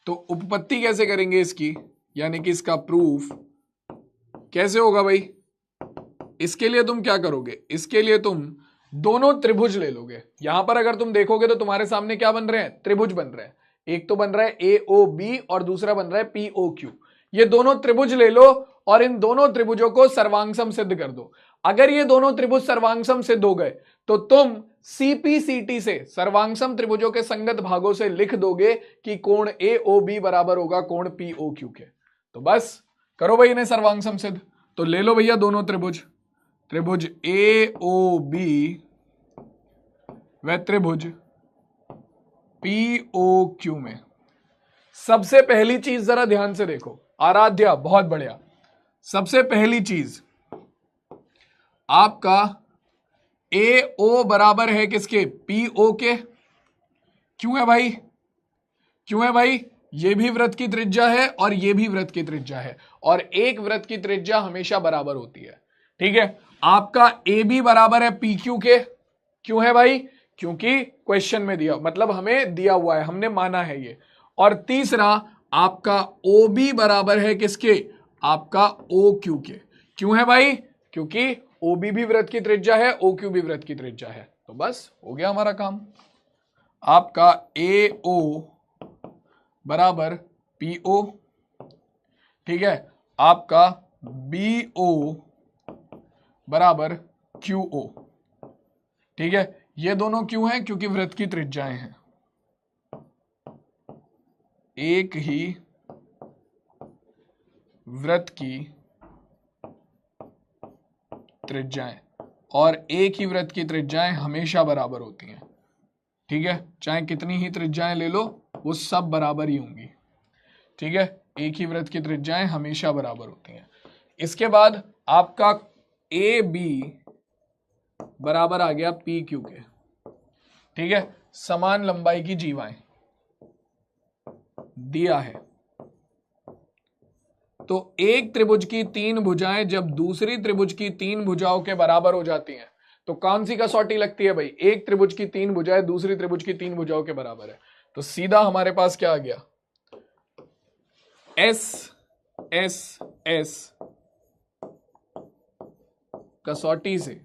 तो उपपत्ति कैसे करेंगे इसकी, यानी कि इसका प्रूफ कैसे होगा भाई? इसके लिए तुम क्या करोगे? इसके लिए तुम दोनों त्रिभुज ले लोगे। यहां पर अगर तुम देखोगे तो तुम्हारे सामने क्या बन रहे हैं? त्रिभुज बन रहे हैं। एक तो बन रहा है AOB और दूसरा बन रहा है POQ। ये दोनों त्रिभुज ले लो और इन दोनों त्रिभुजों को सर्वांगसम सिद्ध कर दो। अगर ये दोनों त्रिभुज सर्वांगसम सिद्ध हो गए तो तुम CPCT से, सर्वांगसम त्रिभुजों के संगत भागों से लिख दोगे कि कोण AOB बराबर होगा कोण POQ के। तो बस करो भाई इन्हें सर्वांगसम सिद्ध। तो ले लो भैया दोनों त्रिभुज, त्रिभुज AOB व त्रिभुज POQ में सबसे पहली चीज जरा ध्यान से देखो, आराध्या बहुत बढ़िया। सबसे पहली चीज आपका AO बराबर है किसके? PO के। क्यों है भाई? क्यों है भाई? ये भी वृत्त की त्रिज्या है और ये भी वृत्त की त्रिज्या है, और एक वृत्त की त्रिज्या हमेशा बराबर होती है, ठीक है। आपका AB बराबर है PQ के। क्यों है भाई? क्योंकि क्वेश्चन में दिया, मतलब हमें दिया हुआ है, हमने माना है ये। और तीसरा आपका OB बराबर है किसके? आपका OQ के। क्यों है भाई? क्योंकि OB भी वृत्त की त्रिज्या है, OQ भी वृत्त की त्रिज्या है। तो बस हो गया हमारा काम। आपका AO बराबर PO, ठीक है। आपका BO बराबर QO, ठीक है, ये दोनों क्यों हैं? क्योंकि वृत्त की त्रिज्याएं हैं, एक ही वृत्त की त्रिज्याएं, और एक ही वृत्त की त्रिज्याएं हमेशा बराबर होती हैं। ठीक है, चाहे कितनी ही त्रिज्याएं ले लो वो सब बराबर ही होंगी। ठीक है, एक ही वृत्त की त्रिज्याएं हमेशा बराबर होती हैं। इसके बाद आपका ए बी बराबर आ गया पी क्यू के। ठीक है, समान लंबाई की जीवाएं दिया है, तो एक त्रिभुज की तीन भुजाएं जब दूसरी त्रिभुज की तीन भुजाओं के बराबर हो जाती हैं तो कौन सी कसौटी लगती है भाई? एक त्रिभुज की तीन भुजाएं दूसरी त्रिभुज की तीन भुजाओं के बराबर है, तो सीधा हमारे पास क्या आ गया? एस एस एस कसौटी से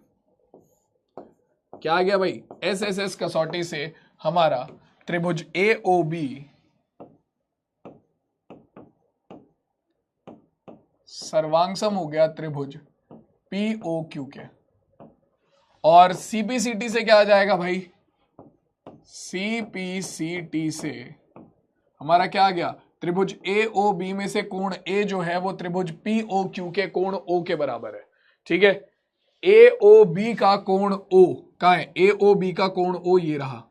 क्या आ गया भाई? एस एस एस कसौटी से हमारा त्रिभुज ए ओ बी सर्वांगसम हो गया त्रिभुज पी ओ क्यू के। और सीपीसीटी से क्या आ जाएगा भाई? सीपीसीटी से हमारा क्या आ गया? त्रिभुज ए ओ बी में से कोण ए जो है वो त्रिभुज पी ओ क्यू के कोण ओ के बराबर है। ठीक है, ए ओ बी का कोण ओ का है, ए ओ बी का कोण ओ ये रहा,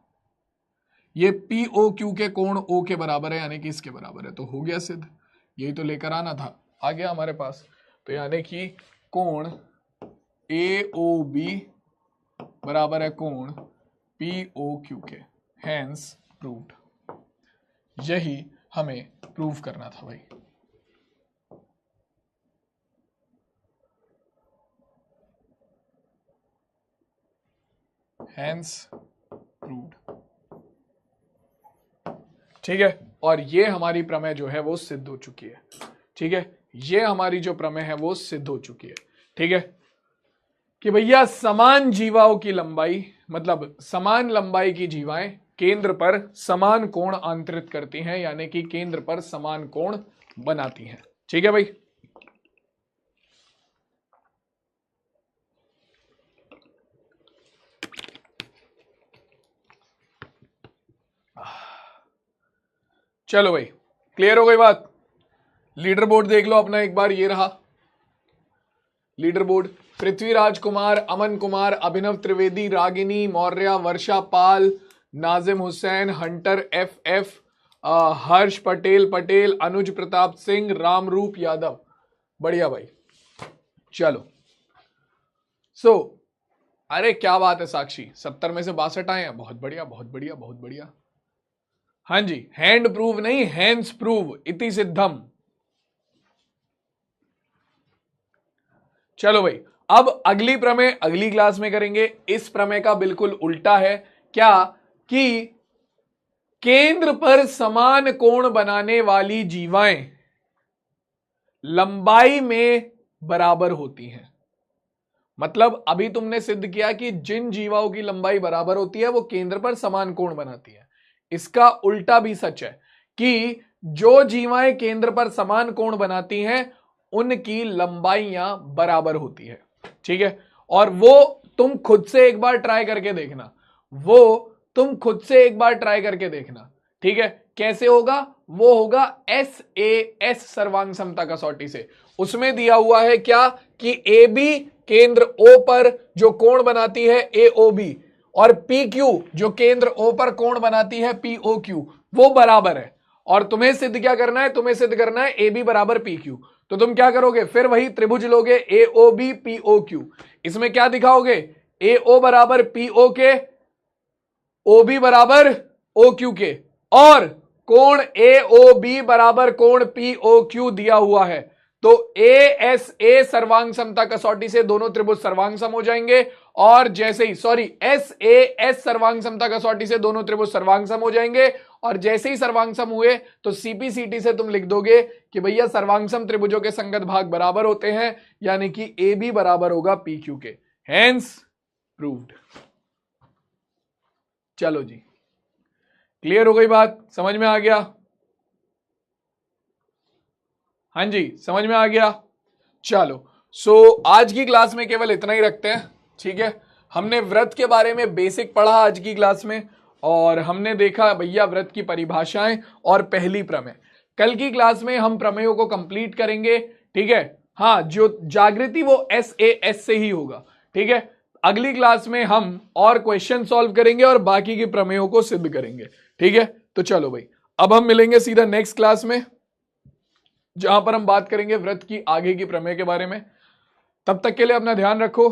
ये पी ओ क्यू के कोण ओ के बराबर है, यानी कि इसके बराबर है, तो हो गया सिद्ध। यही तो लेकर आना था, आ गया हमारे पास। तो यानी कि कोण ए ओ बी बराबर है कोण पी ओ क्यू के, हैंस प्रूव्ड। यही हमें प्रूव करना था भाई। Hence proved. ठीक है, और ये हमारी प्रमेय जो है वो सिद्ध हो चुकी है। ठीक है, ये हमारी जो प्रमेय है वो सिद्ध हो चुकी है। ठीक है, कि भैया समान जीवाओं की लंबाई, मतलब समान लंबाई की जीवाएं केंद्र पर समान कोण आंतरित करती हैं, यानी कि केंद्र पर समान कोण बनाती हैं। ठीक है भाई, चलो भाई, क्लियर हो गई बात? लीडर बोर्ड देख लो अपना एक बार, ये रहा leaderboard. Prithviraj Kumar, Aman Kumar, Abhinav Trivedi, Ragini Maurya, Varsha Pal, Nazim Hussain, hunter F F, Harsh Patel, Anuj Pratap Singh, Ramroop Yadav. बढ़िया भाई, चलो। अरे क्या बात है साक्षी, 70 में से 62 आए हैं, बहुत बढ़िया बहुत बढ़िया बहुत बढ़िया। हाँ जी, हैंड प्रूव नहीं, हैंड्स प्रूव इति सिद्धम। चलो भाई, अब अगली प्रमेय अगली क्लास में करेंगे। इस प्रमेय का बिल्कुल उल्टा है, क्या? कि केंद्र पर समान कोण बनाने वाली जीवाएं लंबाई में बराबर होती हैं। मतलब अभी तुमने सिद्ध किया कि जिन जीवाओं की लंबाई बराबर होती है वो केंद्र पर समान कोण बनाती है। इसका उल्टा भी सच है कि जो जीवाएं केंद्र पर समान कोण बनाती हैं उनकी लंबाइयां बराबर होती है। ठीक है, और वो तुम खुद से एक बार ट्राई करके देखना, ठीक है, कैसे होगा? वो होगा SAS सर्वांग समता कसौटी से। उसमें दिया हुआ है क्या कि ए बी केंद्र O पर जो कोण बनाती है AOB, और PQ जो केंद्र O पर कोण बनाती है POQ, वो बराबर है। और तुम्हें सिद्ध क्या करना है? तुम्हें सिद्ध करना है AB बराबर PQ। तो तुम क्या करोगे? फिर वही त्रिभुज लोगे AOB POQ। इसमें क्या दिखाओगे? AO बराबर PO के, OB बराबर OQ के, और कोण AOB बराबर कोण POQ दिया हुआ है। तो ASA सर्वांग समता कसौटी से दोनों त्रिभुज सर्वांग सम हो जाएंगे, और जैसे ही SAS सर्वांग समता कसौटी से दोनों त्रिभुज सर्वांग सम हो जाएंगे, और जैसे ही सर्वांग सम हुए तो CPCT से तुम लिख दोगे कि भैया सर्वांग सम त्रिभुजों के संगत भाग बराबर होते हैं, यानी कि AB बराबर होगा PQ के। Hence proved. चलो जी, क्लियर हो गई बात? समझ में आ गया? हाँ जी, समझ में आ गया। चलो, आज की क्लास में केवल इतना ही रखते हैं। ठीक है, हमने व्रत के बारे में बेसिक पढ़ा आज की क्लास में, और हमने देखा भैया व्रत की परिभाषाएं और पहली प्रमेय। कल की क्लास में हम प्रमेयों को कंप्लीट करेंगे, ठीक है। हाँ, जो जागृति वो SAS से ही होगा, ठीक है। अगली क्लास में हम और क्वेश्चन सॉल्व करेंगे और बाकी के प्रमेयों को सिद्ध करेंगे, ठीक है। तो चलो भाई, अब हम मिलेंगे सीधा नेक्स्ट क्लास में, जहां पर हम बात करेंगे व्रत की आगे की प्रमेय के बारे में। तब तक के लिए अपना ध्यान रखो,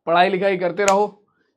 पढ़ाई लिखाई करते रहो।